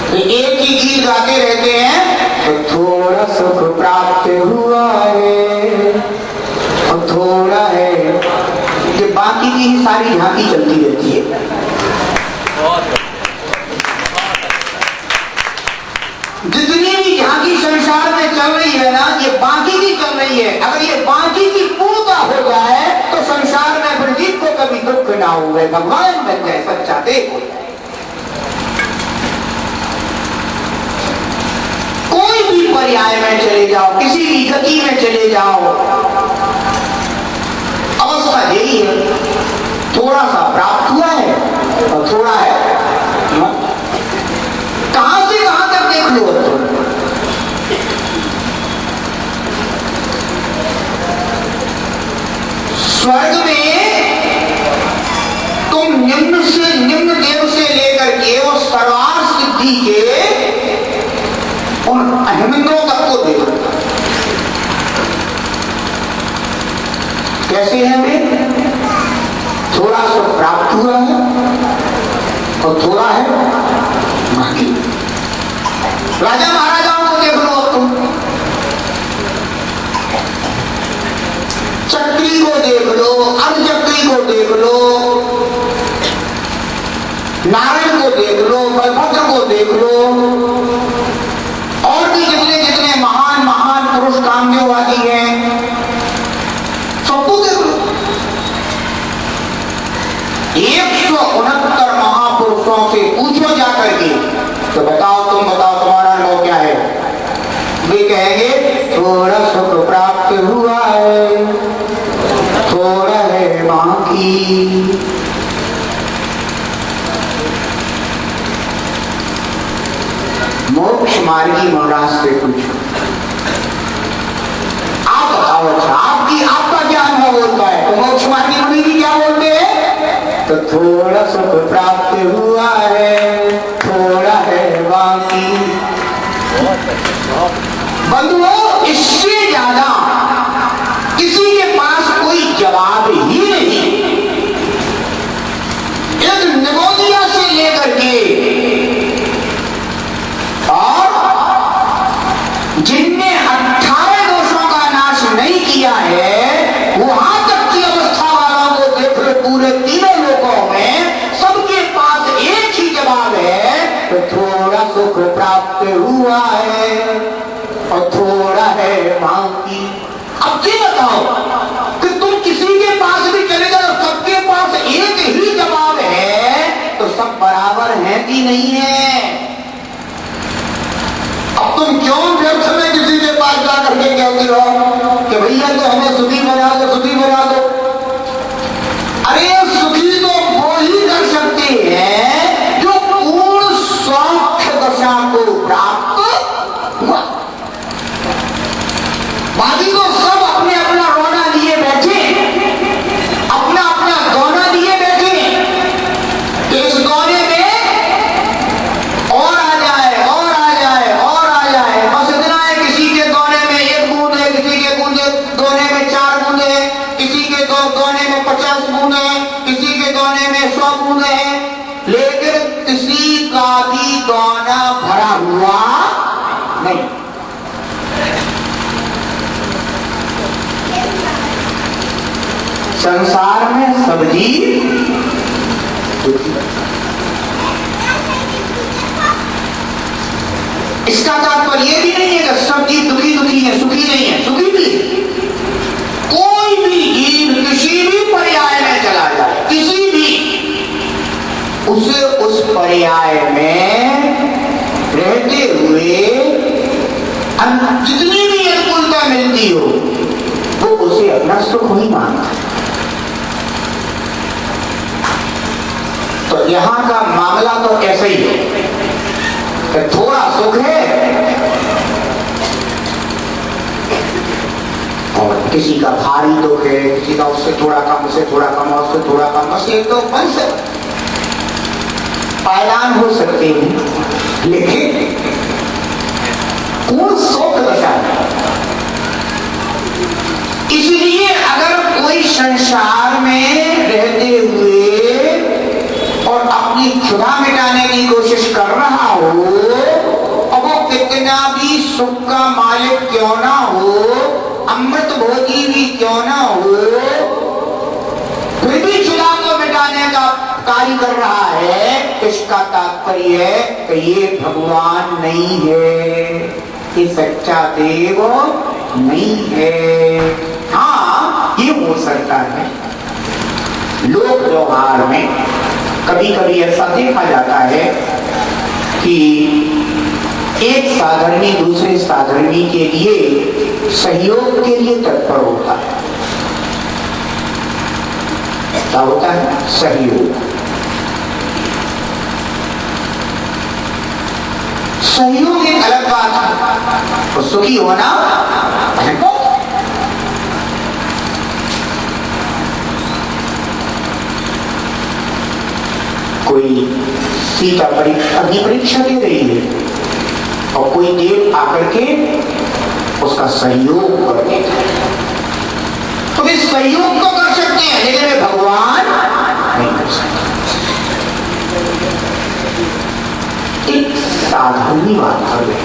तो एक ही गीत गाते रहते हैं, तो थोड़ा सुख प्राप्त हुआ है और थोड़ा है, कि बाकी की ही सारी झांकी चलती रहती है। जितनी भी झांकी संसार में चल रही है ना, ये बाकी की चल रही है। अगर ये बाकी की पूर्णता हो जाए तो संसार में फिर जीव को कभी दुख ना हुए, भगवान बन जाए, सच्चा देव हो जाए। कोई भी पर्याय में चले जाओ, किसी भी गति में चले जाओ, अवस्था यही है। थोड़ा सा प्राप्त हुआ है और थोड़ा है। कहां से कहां तक देख लो। स्वर्ग में तुम निम्न से निम्न देव से लेकर के और सर्वार सिद्धि के उन अहमिंद्रों तक को देखो। कैसे है वे? थोड़ा सुख प्राप्त हुआ है और थोड़ा है बाकी। राजा महाराजाओं को देख लो अब तुम, चक्री को देख लो, अर्धचक्री को देख लो, नारायण को देख लो, बलभद्र को देख लो, और भी जितने जितने महान महान पुरुष कामदेववादी हैं सबको देख लो। 169 महापुरुषों से पूछो जाकर के, तो बताओ तुम्हारा अनुभव क्या है? वे कहेंगे थोड़ा सुख प्राप्त हुआ है, थोड़ा है बाकी। मोक्ष मार्गी महाराज से पूछो, आप बताओ अच्छा आपका क्या अनुभव होता है? तो मोक्ष मार्गी मुनि जी क्या बोलते हैं? तो थोड़ा सुख प्राप्त हुआ है, थोड़ा है बाकी। बंधुओं, इससे ज्यादा किसी के पास कोई जवाब ही नहीं। एक निगोदिया से लेकर के और जिनने 18 दोषों का नाश नहीं किया है, वहां तक की अवस्था वालों को देख लो, पूरे तीनों लोकों में सबके पास एक ही जवाब है, तो थोड़ा सुख प्राप्त हुआ है और थोड़ा है बाकी। अब ये बताओ कि तुम किसी के पास भी चले जाओ, सबके पास एक ही जवाब है, तो सब बराबर है कि नहीं है? अब तुम क्यों व्यर्थ में किसी के पास जाकर के कहते हो कि भैया तो हमें सुखी बना दो, सुखी बना दो। अरे सुखी तो वो ही कर सकते हैं जो पूर्ण सौख्य दशा को प्राप्त हुआ। बाकी तो सब अपने अपना रोना लिए बैठे, अपना अपना दोना लिए बैठे। इस दोने में और आ जाए, और आ जाए, और आ जाए, बस इतना है। किसी के दोने में 1 बूंद है, किसी के दोने में 4 बूंद है, किसी के दोने में 50 बूंद है, किसी के दोने में 100 बूंद है, लेकिन किसी का भी दोना भरा हुआ नहीं। संसार में सब जीव दुखी। इसका तात्पर्य ये भी नहीं है कि सब जीव दुखी दुखी है, सुखी नहीं है, सुखी भी है। कोई भी जीव किसी भी पर्याय में चला जाए, किसी भी, उसे उस पर्याय में रहते हुए जितनी भी अनुकूलता मिलती हो, वो उसे अपना सुख नहीं मानता। तो यहां का मामला तो ऐसा ही है कि थोड़ा सुख है और किसी का भारी दुख है, किसी का उससे थोड़ा कम, उससे थोड़ा कम, उससे थोड़ा कम। बस एक तो वंश पायदान हो सकते हैं, लेकिन पूर्ण सुख दशा है। इसलिए अगर कोई संसार में रहते हुए और अपनी क्षुधा मिटाने की कोशिश कर रहा हो, और वो कितना भी सुख का मालिक क्यों ना हो, अमृत भोगी भी क्यों ना हो, फिर भी क्षुधा को मिटाने का कार्य कर रहा है, इसका तात्पर्य है कि ये भगवान नहीं है, ये सच्चा देव नहीं है। हाँ, ये हो सकता है लोक व्यवहार में कभी कभी ऐसा देखा जाता है कि एक साधर्मी दूसरे साधर्मी के लिए सहयोग के लिए तत्पर होता है। क्या होता है? सहयोग। सहयोग एक अलग बात है, और सुखी होना अलग बात। कोई सीता अपनी परीक्षा दे रही है और कोई देव आकर के उसका सहयोग कर देता है, तो वे सहयोग तो कर सकते हैं लेकिन वे भगवान नहीं कर सकते। एक साधारण बात कर रहे,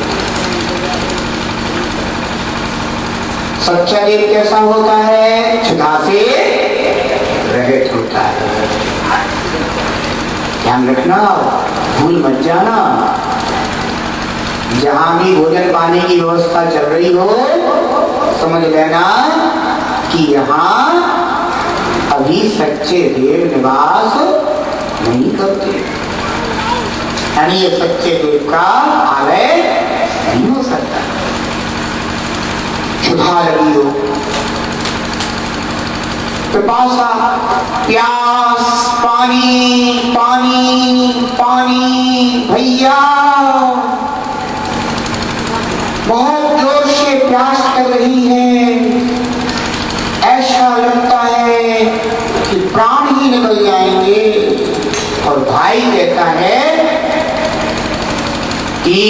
सच्चा देव कैसा होता है? क्षुधा से रहित होता है। ध्यान रखना, भूल मत जाना, जहां भी भोजन पाने की व्यवस्था चल रही हो समझ लेना कि यहाँ अभी सच्चे देव निवास नहीं करते, यानी ये सच्चे देव का आलय नहीं हो सकता। क्षुधा लगी हो, पिपासा, प्यास, पानी पानी पानी, भैया बहुत जोर से प्यास कर रही है, ऐसा लगता है कि प्राण ही निकल जाएंगे। और भाई कहता है कि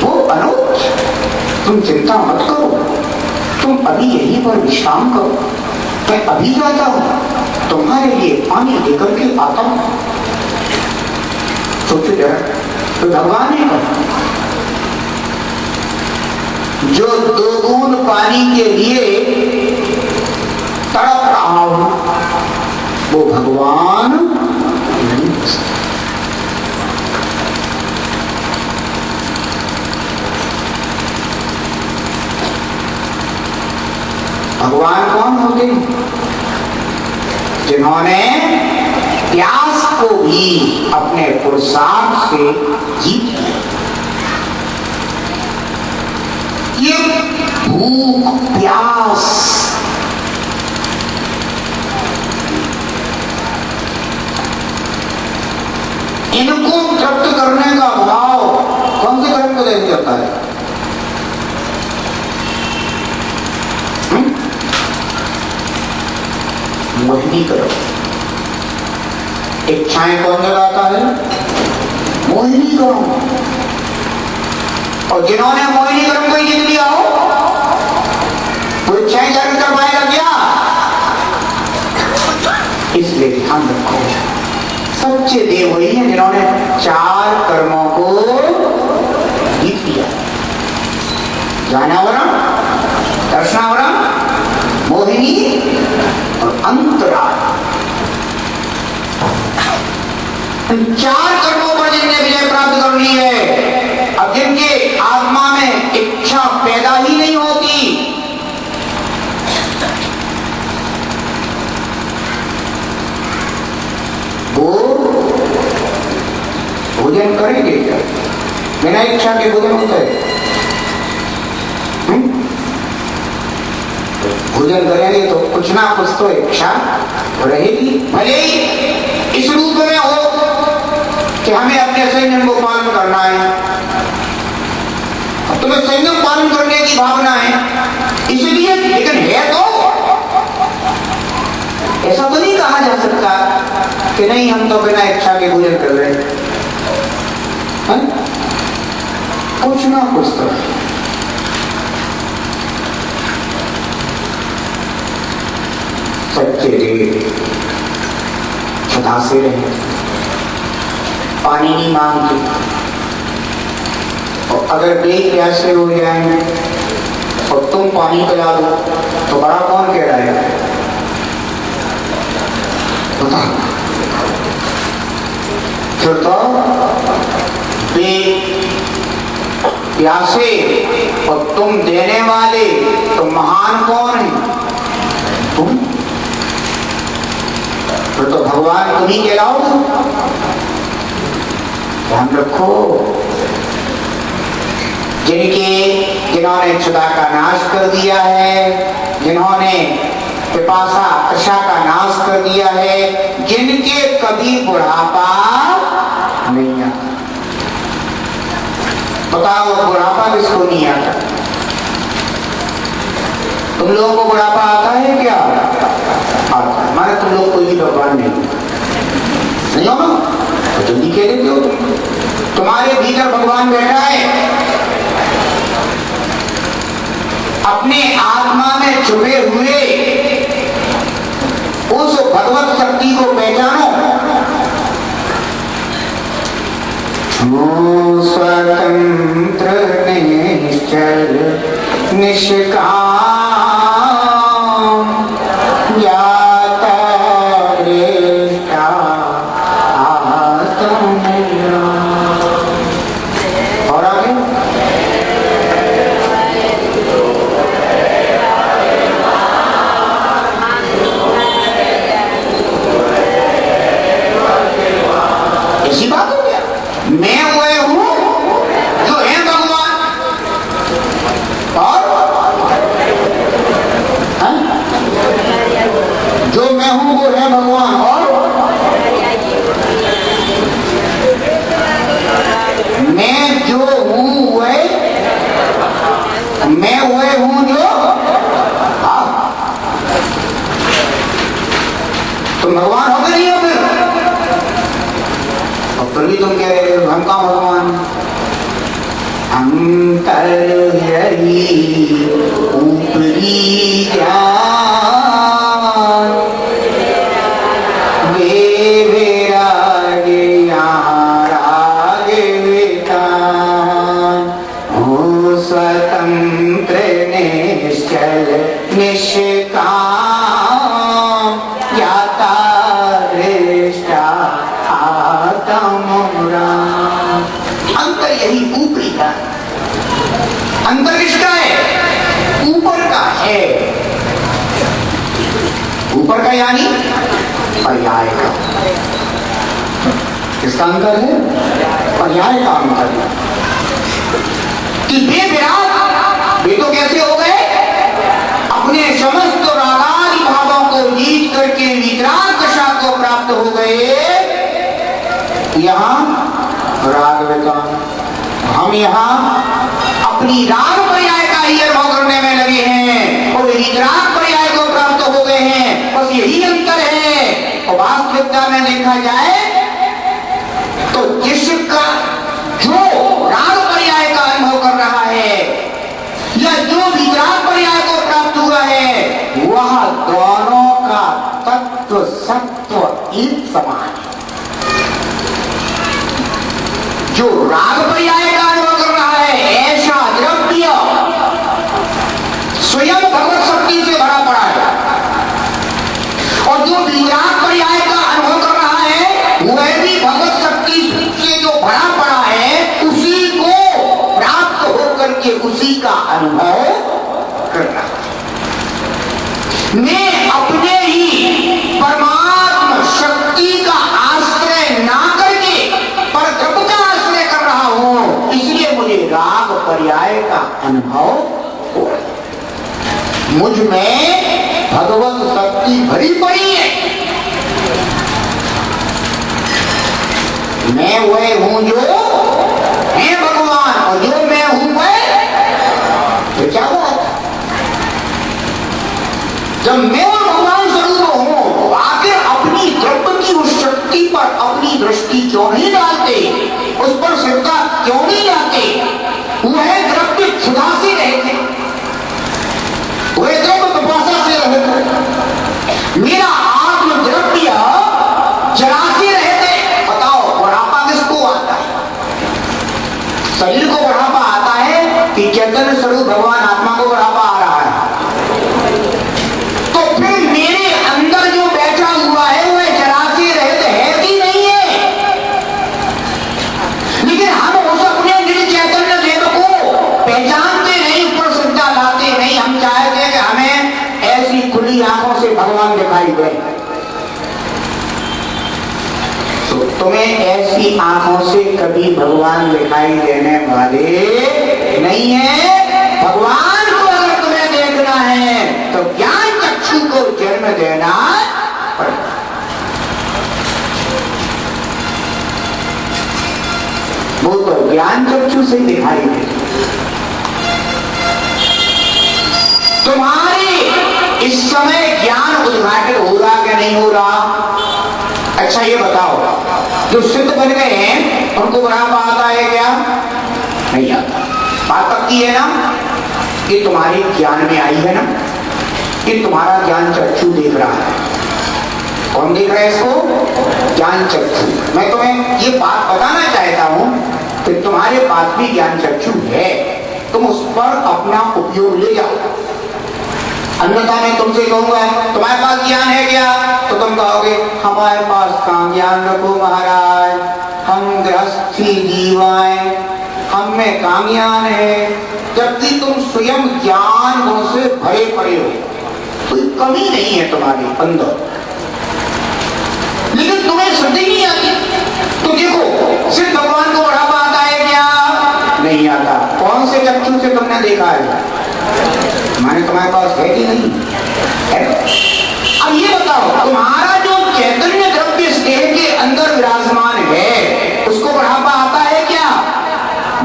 वो अनुज तुम चिंता मत करो, तुम अभी यहीं पर विश्राम करो, मैं अभी जाता हूं तुम्हारे लिए पानी लेकर के आता हूं। सोचो जरा, तो भगवान ने कहा जो 2 बूंद पानी के लिए तड़प रहा हूं वो भगवान नहीं हो सकता। भगवान कौन होते हैं? जिन्होंने प्यास को भी अपने पुरुषार्थ से जीत लिया। ये भूख प्यास इनको तृप्त करने का भाव कौन से कर्म को देख जाता है? मोहिनी करो। इच्छाएं कौन जगाता है? मोहिनी करो। और जिन्होंने मोहिनी कर्म को ही जीत लिया हो वो इच्छाएं जागृत कर पाएगा क्या? इसलिए ध्यान रखो, सच्चे देव वही हैं जिन्होंने 4 कर्मों को जीत लिया। ज्ञानावरण, दर्शनावरण, मोहिनी और अंतराल। इन 4 कर्मों पर जिनने विजय प्राप्त कर ली है, अब जिनके आत्मा में इच्छा पैदा ही नहीं होती, वो भोजन करेंगे क्या? बिना इच्छा के भोजन होता है? भोजन करेंगे तो कुछ ना कुछ तो इच्छा रहेगी, भले ही इस रूप में हो कि हमें अपने संयम को पालन करना है। अब तुम्हें संयम पालन करने की भावना है इसलिए, लेकिन है तो ऐसा तो नहीं कहा जा सकता कि नहीं हम तो बिना इच्छा के भोजन कर रहे हैं। कुछ ना कुछ तो सच्चे देव सदा से रहे, पानी नहीं मांगते, और अगर देख प्यासे हो जाए और तुम पानी पिला दो तो बड़ा कौन कह रहा है? बता। फिर तो प्यासे और तुम देने वाले तो महान कौन है? तुम। फिर तो भगवान तुम ही कहलाओगे। ध्यान रखो, जिन्होंने क्षुधा का नाश कर दिया है, जिन्होंने पिपासा आशा का नाश कर दिया है, जिनके कभी बुढ़ापा नहीं आता। बताओ बुढ़ापा किसको नहीं आता? तुम लोगों को बुढ़ापा आता है क्या? आता है। माने तुम लोग कोई भी भगवान नहीं हो ना? तो तुम्हारे भीतर भगवान बैठा है। अपने आत्मा में छुपे हुए उस भगवत शक्ति को पहचानो। स्वतंत्र निश्चल निष्काम ज्ञाता दृष्टा आत्मनिर्भर। और आगे ऐसी बात हो गया। मैं वह हूं जो है भगवान, और जो मैं हूं वो है भगवान, और मैं जो हूं वह, मैं वह हूं जो, तुम भगवान हो गए नहीं हो फिर? और फिर भी तुम कह रहे हो हम कहाँ भगवान? अंतर्यही ऊपरी ज्ञान वे विरागे रागे वितान हो स्वतंत्र निश्चल निष्काम ज्ञाता दृष्टा आत्मराम। अंतर यही ऊपरी का, अंतर किसका है? ऊपर का है। ऊपर का यानी पर्याय का। किसका अंतर है? पर्याय का अंतर है कि वे विराट, वे तो कैसे हो गए? अपने समस्त रागादि भावों को जीत करके वितराग दशा को प्राप्त हो गए। यहाँ राग विकार, हम यहाँ अपनी राग पर्याय का ही अनुभव करने में लगे हैं और वितराग पर्याय को प्राप्त हो गए हैं। बस यही अंतर है। और वास्तविकता में देखा जाए तो जिसका जो राग पर्याय का अनुभव कर रहा है या जो वितराग पर्याय को प्राप्त हुआ है, वह दोनों का तत्व सत्व एक समान है। जो राग पर्याय का अनुभव कर रहा है, ऐसा द्रव्य स्वयं भगवत शक्ति से भरा पड़ा है, और जो विराग पर्याय का अनुभव कर रहा है, वह भी भगवत शक्ति से जो भरा पड़ा है, उसी को प्राप्त होकर के उसी का अनुभव कर रहा है। मैं अपने ही परमात्मा शक्ति का आश्रय ना करके पर द्रव्य का आश्रय कर रहा हूं, इसलिए मुझे राग पर्याय का अनुभव हो रहा है। मुझ में भगवत शक्ति भरी पड़ी है। मैं वह हूं जो है भगवान, और जो मैं हूं वह तो क्या बात? जब मैं और भगवान स्वरूप हूं, तो आखिर अपनी द्रव्य की उस शक्ति पर अपनी दृष्टि क्यों नहीं डालते? उस पर श्रद्धा क्यों नहीं लाते? वह द्रव्य क्षुधा से रहते, वह द्रव्य तपस्या से रहते, मेरा आत्म द्रव्य जरा से रहते। बताओ बुढ़ापा किसको आता है? शरीर को बुढ़ापा आता है कि चैतन्य स्वरूप भगवान आत्मा को बुढ़ापा आ रहा है? तो फिर मेरे अंदर जो बैठा हुआ है वह जरा से रहते है कि नहीं है? लेकिन हम उस अपने निज चैतन्य देव को पहचानते नहीं, ऊपर श्रद्धा लाते नहीं। हम चाहते हैं कि हमें ऐसी खुली आंखों से भगवान दिखाई दे। तो तुम्हें ऐसी आंखों से कभी भगवान दिखाई देने वाले नहीं है। भगवान को अगर तुम्हें देखना है तो ज्ञान चक्षु को जन्म देना पड़ेगा। वो तो ज्ञान चक्षु से दिखाई दे। तुम्हारी इस समय ज्ञान उद्घाटन हो रहा कि नहीं हो रहा? अच्छा ये बताओ, जो सिद्ध बन गए हैं उनको बुढ़ापा आ आता है क्या? नहीं आता। बात पक्की है ना? ये तुम्हारे ज्ञान में आई है ना? ये तुम्हारा ज्ञान चक्षु देख रहा है। कौन देख रहा है इसको? ज्ञान चक्षु। मैं तुम्हें ये बात बताना चाहता हूं कि तुम्हारे पास भी ज्ञान चक्षु है, तुम उस पर अपना उपयोग ले जाओ। अन्यथा मैं तुमसे कहूंगा तुम्हारे पास ज्ञान है क्या, तो तुम कहोगे हमारे पास कहाँ ज्ञान रखो महाराज, हम गृहस्थी जीवाएं, हम में कहाँ ज्ञान है। जबकि तुम स्वयं ज्ञान गुण से भरे पड़े हो, कोई कमी नहीं है तुम्हारे अंदर, लेकिन तुम्हें श्रद्धि नहीं आती। तो देखो सिर्फ भगवान को बढ़ावा आता है क्या? नहीं आता। कौन से चक्षु से तुमने देखा है? माने तुम्हारे पास है कि नहीं है? अब ये बताओ, तुम्हारा जो चैतन्य द्रव्य इस देह के अंदर विराजमान है, उसको बढ़ावा आता है क्या?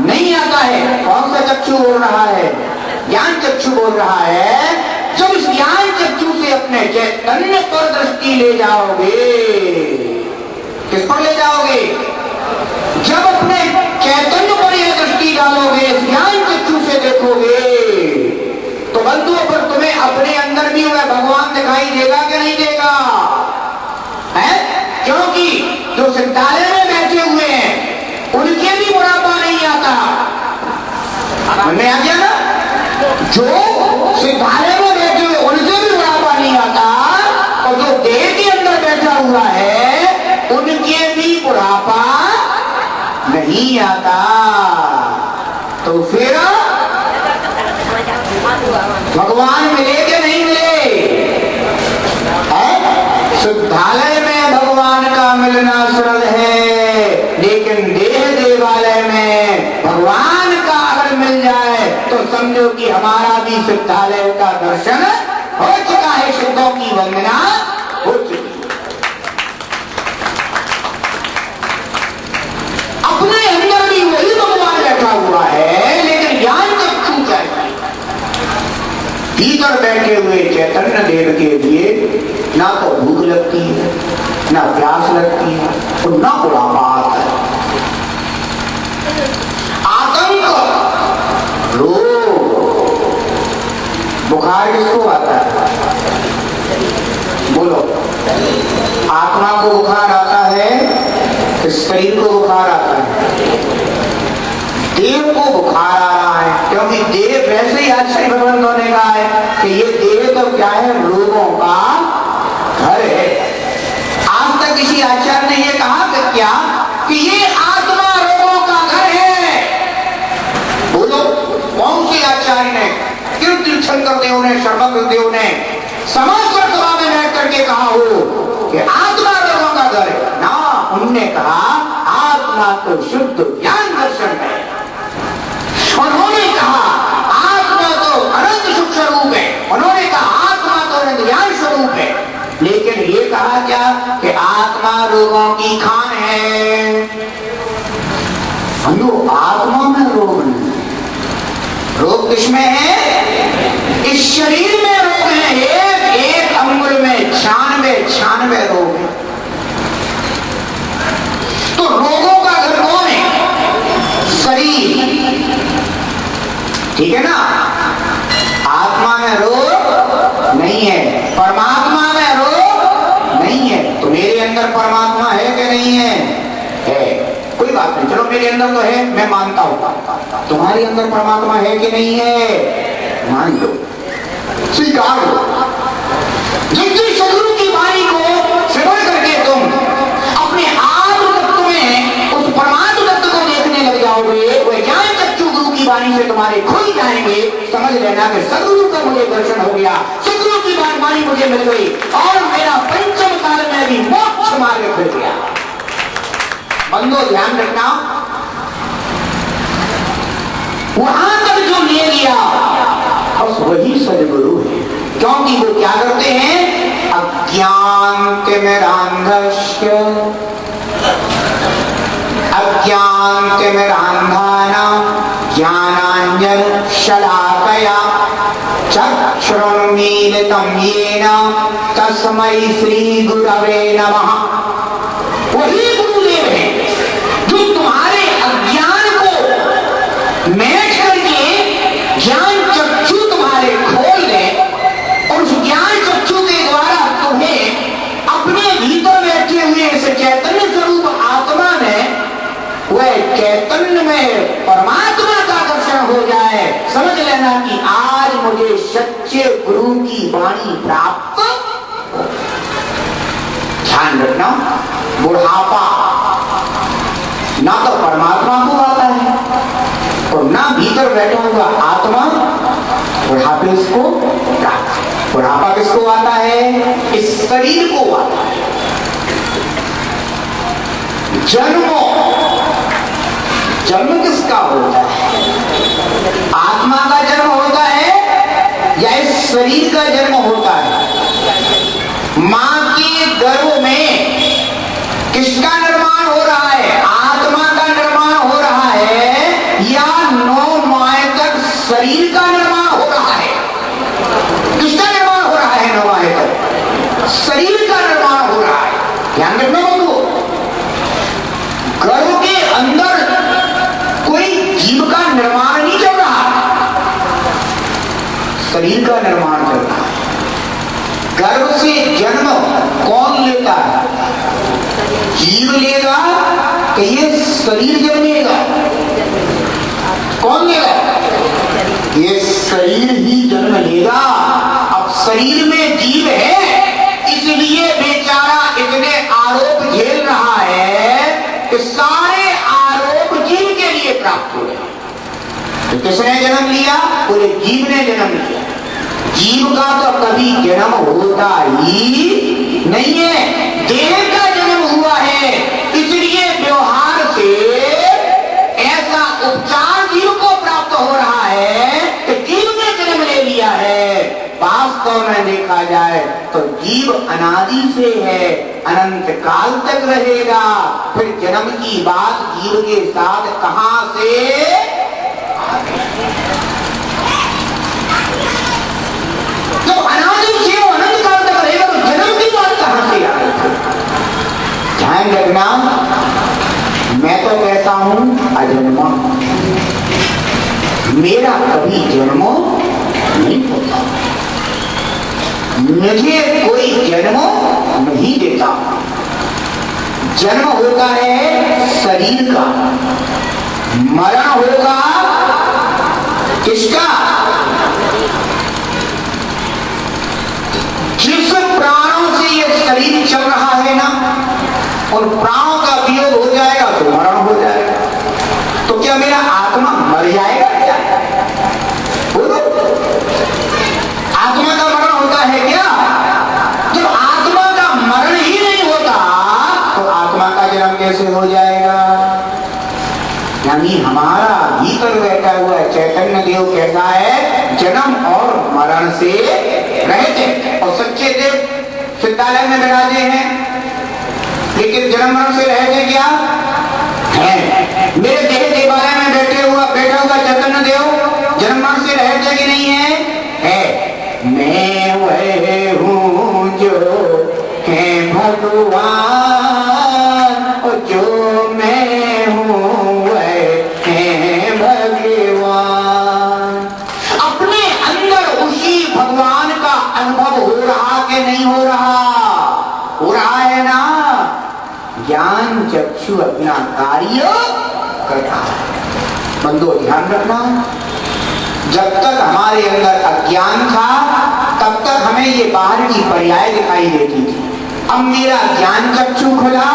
नहीं आता है। कौन सा चक्षु बोल रहा है? ज्ञान चक्षु बोल रहा है। जब इस ज्ञान चक्षु से अपने चैतन्य पर दृष्टि ले जाओगे, किस पर ले जाओगे? जब अपने चैतन्य पर यह दृष्टि डालोगे, ज्ञान चक्षु से देखोगे, तो बंधुओं पर तुम्हें अपने अंदर भी वह भगवान दिखाई देगा कि नहीं देगा? है? क्योंकि जो सिद्धालय में बैठे हुए हैं उनके भी बुढ़ापा नहीं आता। हमने आ गया ना? जो सिद्धालय में बैठे हुए उनके भी बुढ़ापा नहीं आता, और जो देह के अंदर बैठा हुआ है उनके भी बुढ़ापा नहीं आता। तो फिर भगवान मिले कि नहीं मिले? शुद्धालय में भगवान का मिलना सरल है, लेकिन देह देवालय में भगवान का अगर मिल जाए तो समझो कि हमारा भी शुद्धालय का दर्शन हो चुका है, शुद्धों की वंदना हो चुकी। अपने अंदर भी वही भगवान बैठा हुआ है, लेकिन ज्ञान चक्षु चाहिए। भीतर बैठे हुए चैतन्य देव के लिए ना तो भूख लगती है, ना प्यास लगती है, और ना बुढ़ापा आता है। आतंक, रोग, बुखार किसको आता है? बोलो। आत्मा को बुखार आता है, शरीर को बुखार आता है, देव को बुखार आ रहा है, क्योंकि देव वैसे ही आचार्य भगवान ने कहा है कि ये देव तो क्या है? रोगों का घर है। आज तक किसी आचार्य ने ये कहा कि क्या कि ये आत्मा रोगों का घर है? बोलो, कौन से आचार्य ने? तीर्थंकर देव ने, सर्वज्ञ देव ने समाचार सभा में बैठ करके कहा हो कि आत्मा रोगों का घर है ना? उन्होंने कहा आत्मा तो शुद्ध ज्ञान दर्शन है। उन्होंने कहा आत्मा तो अनंत सुख स्वरूप है। उन्होंने कहा आत्मा तो अनंत ज्ञान स्वरूप है। लेकिन ये कहा क्या कि आत्मा रोगों की खान है। हम आत्मा में रोग नहीं, रोग किसमें है? इस शरीर में रोग है। एक अंगुल में 96 रोग है। तो रोगों का घर कौन है? शरीर, ठीक है ना? आत्मा में रोग नहीं है, परमात्मा में रोग नहीं है। तो मेरे अंदर परमात्मा है कि नहीं है? है। कोई बात नहीं, चलो मेरे अंदर तो है, मैं मानता हूं। तुम्हारे अंदर परमात्मा है कि नहीं है? मान लो, स्वीकार लो। जिस सदगुरु की वाणी को श्रवण करके तुम अपने आत्म तत्व में उस परमात्म तत्व को देखने लग जाओगे, वह ज्ञान चक्षु गुरु की वाणी से तुम्हारे खुल जाएंगे। समझ लेना कि सदगुरु का मुझे दर्शन हो गया, सदगुरु की वाणी मुझे मिल गई, और मेरा पंचम काल में भी मोक्ष मार्ग खुल गया। बंदो ध्यान रखना, वहां तक जो ले लिया बस वही सदगुरु है। क्योंकि वो क्या करते हैं? अज्ञान के मेरांधस्य, अज्ञान के मेरांधाना ज्ञानांजन शलाकया चक्षुरुन्मीलितं येन तस्मै श्री गुरवे नमः। वही गुरुदेव है जो तुम्हारे अज्ञान है, समझ लेना कि आज मुझे सच्चे गुरु की वाणी प्राप्त। ध्यान रखना, बुढ़ापा ना तो परमात्मा को आता है और ना भीतर बैठा हुआ आत्मा बुढ़ापे को प्राप्त है। बुढ़ापा किसको आता है? इस शरीर को आता है। जन्म किसका होता है? आत्मा का जन्म होता है या इस शरीर का जन्म होता है? मां के गर्भ में किसका निर्माण हो रहा है? आत्मा का निर्माण हो रहा है या 9 माह तक शरीर का निर्माण हो रहा है? किसका निर्माण हो रहा है? 9 माह तक शरीर का निर्माण हो रहा है। ध्यान रखना बंधुओं, गर्भ के अंदर कोई जीव का निर्माण नहीं चल रहा, शरीर का निर्माण चल रहा है। गर्भ से जन्म कौन लेता है? जीव लेगा कि ये शरीर जन्मेगा? कौन लेगा? ये शरीर ही जन्म लेगा। अब शरीर में जीव है, इसलिए बेचारा इतने आरोप झेल रहा है कि सारे आरोप जीव के लिए प्राप्त हो गए। तो किसने जन्म लिया? पूरे जीव ने जन्म लिया। जीव का तो कभी जन्म होता ही नहीं है, देह का जन्म हुआ है। इसलिए व्यवहार से ऐसा उपचार जीव को प्राप्त हो रहा है कि जीव ने जन्म ले लिया है। वास्तव में देखा जाए तो जीव अनादि से है, अनंत काल तक रहेगा। फिर जन्म की बात जीव के साथ कहां से? जब अनादि से वो अनंत काल तक रहेगा तो जन्म की बात कहां से आ गई? ध्यान रखना, मैं तो कहता हूं अजन्मा, मेरा कभी जन्म नहीं होता, मुझे कोई जन्म नहीं देता। जन्म होता है शरीर का, मरण होगा किसका? जिस प्राणों से यह शरीर चल रहा है ना, उन प्राणों का वियोग हो जाएगा तो मरण हो जाएगा। तो क्या मेरा आत्मा मर जाएगा? क्या बोलो, आत्मा का मरण होता है क्या? जब आत्मा का मरण ही नहीं होता तो आत्मा का जन्म कैसे हो जाएगा? यानी हमारा भीतर बैठा हुआ चैतन्य देव कैसा है? जन्म और मरण से रहते। और सच्चे देव सिद्धालय में विराजे हैं, लेकिन जन्म मरण से रहते क्या है? मेरे देह देवालय में बैठा हुआ चैतन्य देव जन्म मरण से रहते कि नहीं है? है। मैं वह हूं जो है भगवान, और जो मैं हूं वह है भगवान। अपने अंदर उसी भगवान का अनुभव हो रहा कि नहीं हो रहा? हो रहा है ना। ज्ञान चक्षु अपना कार्य करता है। बंधुओं ध्यान रखना, जब तक हमारे अंदर अज्ञान था तब तक हमें ये बाहर की पर्याय दिखाई देती थी। अब मेरा ज्ञान चक्षु खुला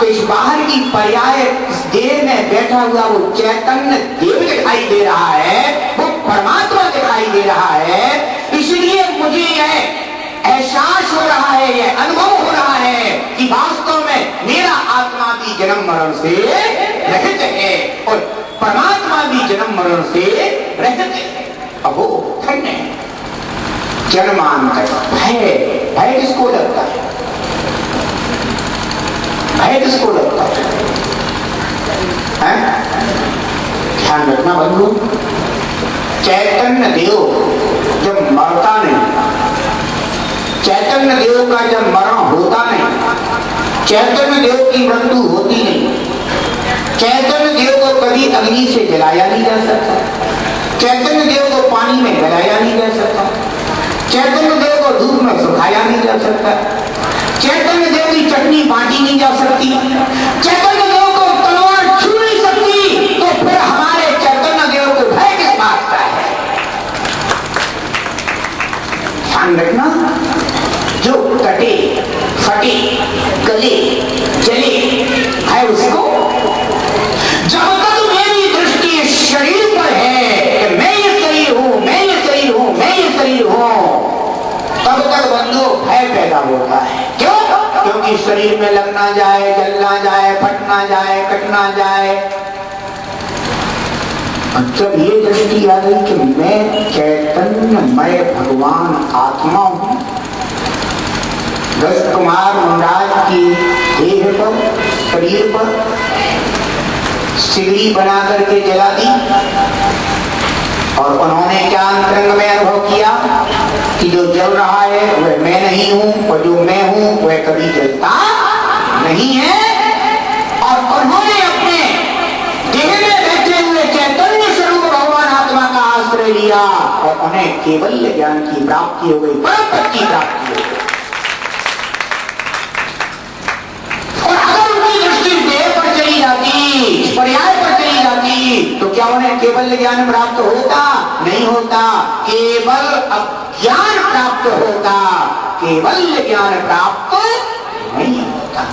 तो इस बाहर की पर्याय, इस देह में बैठा हुआ वो चैतन्य देव दिखाई दे रहा है, वो परमात्मा दिखाई दे रहा है। इसलिए मुझे यह एहसास हो रहा है, यह अनुभव हो रहा है कि वास्तव में मेरा आत्मा भी जन्म मरण से रहित है और परमात्मा भी जन्म मरण से रहित है। अब वो धन्य है। जन्मांतर भय, भय किसको लगता है? भय किसको लगता है? ध्यान रखना बंधु, चैतन्य देव जब मरता नहीं, चैतन्य देव का जब मरण होता नहीं, चैतन्य देव की मृत्यु होती नहीं, चैतन्य देव को कभी अग्नि से जलाया नहीं जा सकता, चैतन्य देव को पानी में गलाया नहीं जा सकता, चैतन्य देव को धूप में सुखाया नहीं जा सकता, चैतन्य देव की चटनी बांटी नहीं जा सकती, चैतन्य देव को तलवार छू नहीं सकती। तो फिर हमारे चैतन्य देव को भय किस बात का है? ध्यान रखना, जो कटे फटे गले जले है उसको, जब तक मेरी दृष्टि इस शरीर पर है कि मैं ये शरीर हूं, मैं ये शरीर हूं, मैं ये शरीर हूं, तब तक बंधु भय पैदा होता है। क्यों? क्योंकि शरीर में लगना जाए, जलना जाए, फटना जाए, कटना जाए। जब ये दृष्टि आ गई कि मैं चैतन्यमय भगवान आत्मा हूं, दस कुमार महाराज की देह पर, शरीर पर सिगड़ी बना करके जला दी और उन्होंने क्या अंतरंग में अनुभव किया कि जो जल रहा है वह मैं नहीं हूं और जो मैं हूं वह कभी जलता नहीं है। और उन्होंने अपने देह में बैठे हुए चैतन्य स्वरूप भगवान आत्मा का आश्रय लिया और उन्हें केवल ज्ञान की प्राप्ति हो गई, परम पद की प्राप्ति हो गई। और अगर उनकी दृष्टि देह पर चली जाती, पर्याय पर चली जाती, तो क्या उन्हें केवल ज्ञान प्राप्त होता? नहीं होता। केवल अज्ञान प्राप्त होता, केवल ज्ञान प्राप्त नहीं होता।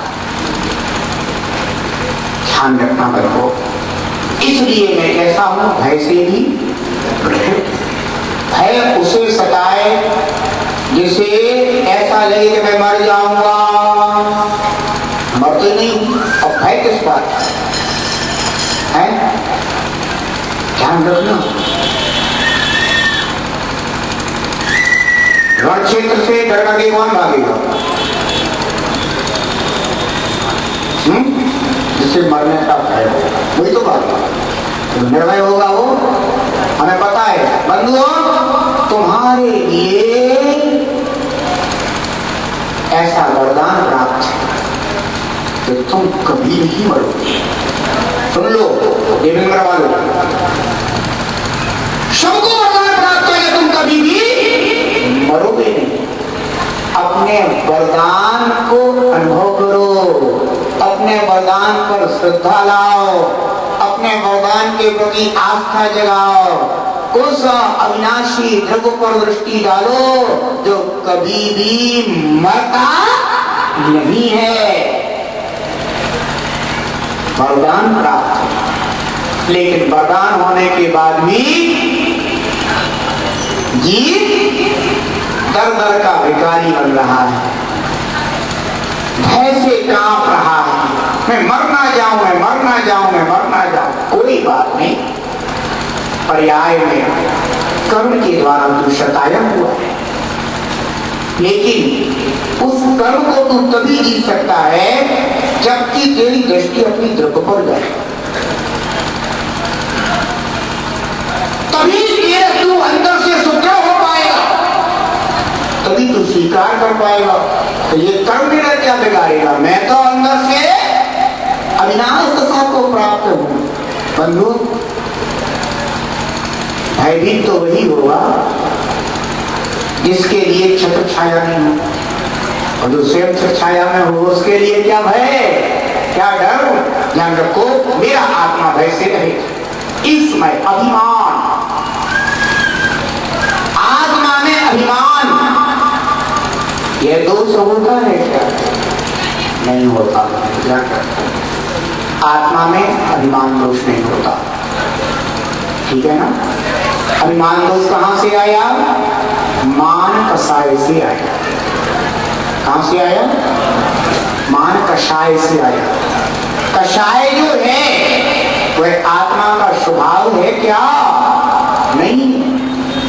ध्यान रखना बच्चों। इसलिए मैं कैसा हूं? भय से भी रहित। भय उसे सताए जिसे ऐसा लगे कि मैं मर जाऊंगा, मरते नहीं हूं। और भय किस बात है? ध्यान रखना। रण क्षेत्र से डरना के कौन भागेगा? जिससे मरने का भय हो, वही तो बात है। तो निर्भय होगा वो, हमें पता है। बंधुओं, तुम्हारे लिए ऐसा वरदान प्राप्त है कि तुम कभी नहीं मरोगे। सुन लो, देवेंद्र वालों, सबको वरदान प्राप्त है कि तुम कभी भी मरोगे नहीं। अपने वरदान को अनुभव करो, अपने वरदान पर श्रद्धा लाओ, अपने वरदान के प्रति आस्था जगाओ, उस अविनाशी ध्रुव पर दृष्टि डालो जो कभी भी मरता नहीं है। वरदान प्राप्त है, लेकिन वरदान होने के बाद भी जीव दर दर का भिखारी बन रहा है, भय से कांप रहा है। मैं मर ना जाऊं, मैं मर ना जाऊं, मैं मर ना जाऊं। कोई बात नहीं, पर्याय में कर्म के द्वारा तू शताया हुआ है, लेकिन उस कर्म को तू तभी जी सकता है जबकि तेरी दृष्टि अपनी ध्रुव पर जाए, तभी तू अंदर से सुदृढ़ हो पाएगा, तभी तू स्वीकार कर पाएगा। तो ये कर्म बिना क्या बिगाड़ेगा? मैं तो अंदर से अविनाश दशा को प्राप्त हूं। बंधु, भयभीत तो वही होगा जिसके लिए छत्र छाया नहीं हो, और जो स्वयं छत्र छाया में हो उसके लिए क्या भय, क्या डर? ध्यान रखो, मेरा आत्मा भय से रहे। इसमें अभिमान, आत्मा में अभिमान, यह दोष होता है क्या? नहीं होता। आत्मा में अभिमान दोष नहीं होता, ठीक है ना? अभिमान दोष कहां से आया? मान कषाय से आया। कहां से आया? मान कषाय से आया। कषाय जो है वह आत्मा का स्वभाव है क्या? नहीं,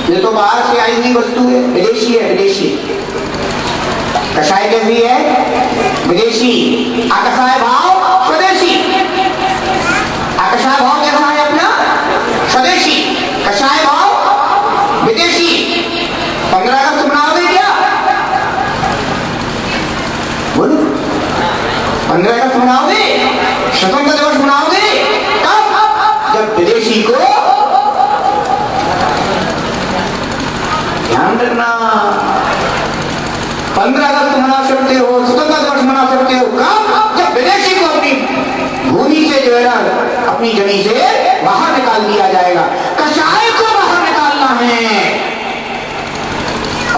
ये तो बाहर से आई हुई वस्तु है, विदेशी है, विदेशी। कषाय कैसी है? विदेशी। आकषाय भाव स्वदेशी। आकषाय भाव कैसा है अपना? स्वदेशी। कषाय भाव विदेशी। 15 अगस्त मनाओगे क्या? बोलो, 15 अगस्त मनाओगे? स्वतंत्रता दिवस मनाओगे? कब? जब विदेशी को ध्यान रखना। 15 अगस्त मना सकते हो, स्वतंत्रता दिवस मना सकते हो कब? जब विदेशी को अपनी भूमि से जो है ना, अपनी जमीन से बाहर निकाल दिया जाएगा। कषाय को बाहर निकालना है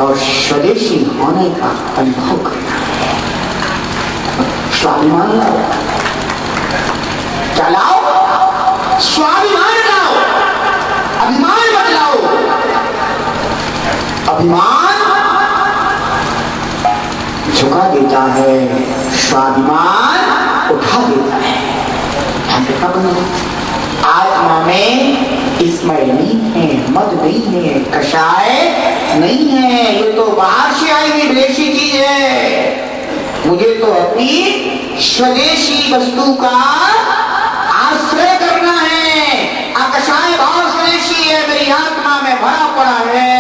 और स्वदेशी होने का अनुभव करना है। स्वाभिमान लाओ, क्या लाओ? स्वाभिमान लाओ, अभिमान मत लाओ। अभिमान झुका देता है, स्वाभिमान उठा देता है। आत्मा में स्मय नहीं है, मद नहीं है, कषाय नहीं है। ये तो बाहर से आई हुई विदेशी चीज है। मुझे तो अपनी स्वदेशी वस्तु का आश्रय करना है। अकषाय भाव स्वदेशी है, मेरी आत्मा में भरा पड़ा है।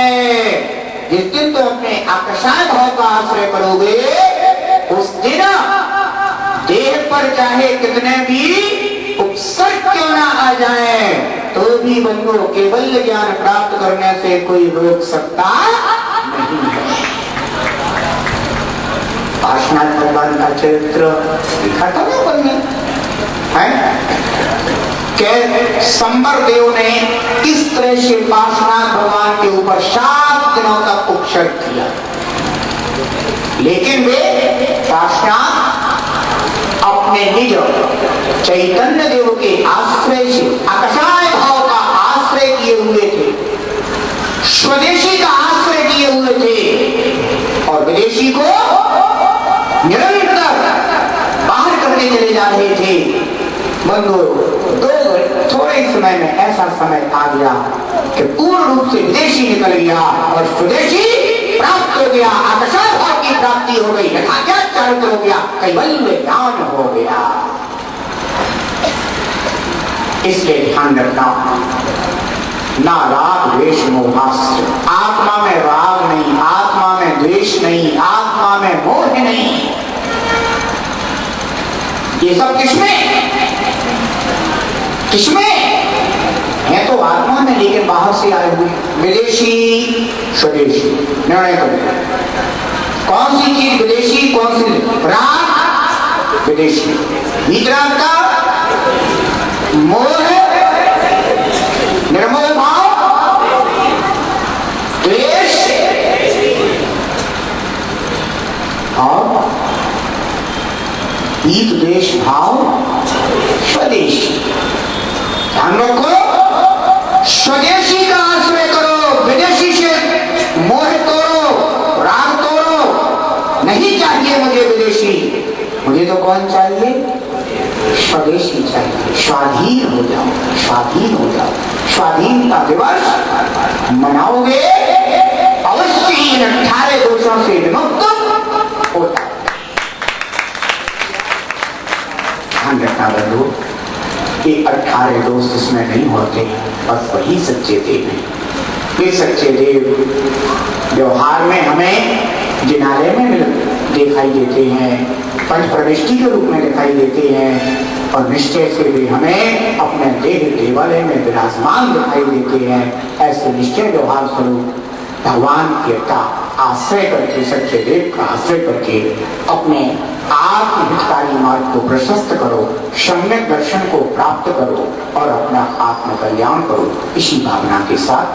जिस दिन तो अपने अकषाय भाव का आश्रय करोगे, उस दिन देह पर चाहे कितने भी उपसर्ग क्यों ना आ जाए, तो भी बंधु केवल ज्ञान प्राप्त करने से कोई रोक सकता नहीं है। पार्श्वनाथ भगवान का चरित्र लिखा था ना बंधु है कि संबर देव ने किस तरह से पार्श्वनाथ भगवान के ऊपर 7 दिनों तक उपसर्ग किया, लेकिन वे पार्श्वनाथ अपने निज चैतन्य देव के आश्रय से अकषाय भाव का आश्रय किए हुए थे, स्वदेशी का आश्रय किए हुए थे, और विदेशी को निरंतर बाहर करके चले जा रहे थे। बंधु थोड़े समय में ऐसा समय आ गया कि पूर्ण रूप से विदेशी निकल गया और स्वदेशी प्राप्त हो गया, अकषाय भाव की प्राप्ति हो गई, यथाचारित हो गया, कैवल्य ज्ञान हो गया। इसलिए ध्यान रखना, ना राग द्वेष मोहास्त्र। आत्मा में राग नहीं, आत्मा में द्वेष नहीं, आत्मा में मोह नहीं। ये सब किसमें है? तो आत्मा में, लेकिन बाहर से आए हुए विदेशी स्वदेशी निर्णय करें। कौन सी चीज विदेशी, कौन सी? राग विदेशी, वितराग का मोह, निर्मोह भाव द्वेष, और ईत द्वेष भाव स्वदेशी। ध्यान रखो, स्वदेशी का आश्रय करो, विदेशी से मोह तोड़ो, राग तोड़ो। नहीं चाहिए मुझे विदेशी, मुझे तो कौन चाहिए? स्वदेशी चाहिए। स्वाधीन हो जाओ, स्वाधीन हो जाओ। स्वाधीनता दिवस मनाओगे, अवश्य इन 18 दोषों से विमुक्त होता। ध्यान रखना बंधु, ये 18 दोष इसमें नहीं होते, बस वही सच्चे देव हैं। ये सच्चे देव व्यवहार में हमें जिनालय में दिखाई देते हैं, पंच प्रविष्टि के रूप में दिखाई देते हैं, और निश्चय से भी हमें अपने देह देवालय में विराजमान दिखाई देते हैं। ऐसे निश्चय व्यवहार स्वरूप भगवान के आश्रय करके, सच्चे देव का आश्रय करके अपने आत्महितकारी मार्ग को प्रशस्त करो, सम्यक दर्शन को प्राप्त करो और अपना आत्म कल्याण करो। इसी भावना के साथ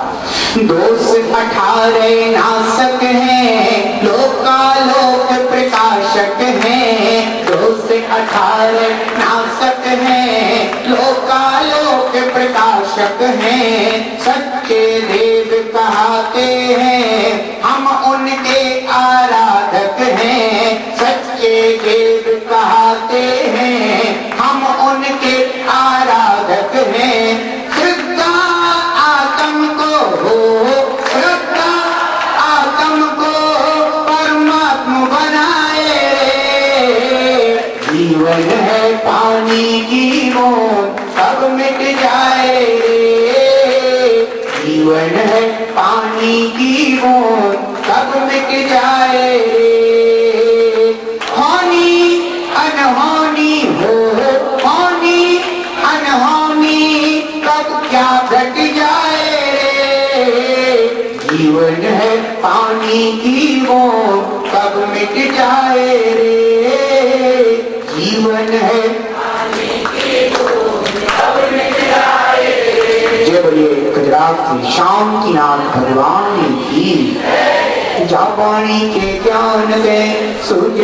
दोष 18 नाशक हैं, लोकालोक प्रकाशक हैं। दोष 18 नाशक हैं, लोकालोक प्रकाशक हैं। सच्चे देव कहते हैं, हम उनके आराधक हैं। सच्चे देव कहते हैं, हम उनके आराधक हैं। श्रद्धा आत्म को हो, श्रद्धा आत्म को परमात्मा बनाए। जीवन है पानी की बूंद, सब मिट जाए। जीवन है पानी की बूंद, सब मिट जाए। होनी अनहोनी हो, होनी अनहोनी कब क्या घट जाए। जीवन है पानी की बूंद, कब मिट जाए रे। जीवन है पानी की बूंद, कब मिट जाए। जय बोलिए गुजरात की शांतिनाथ भगवान की। जा पानी के ज्ञान से सूर्य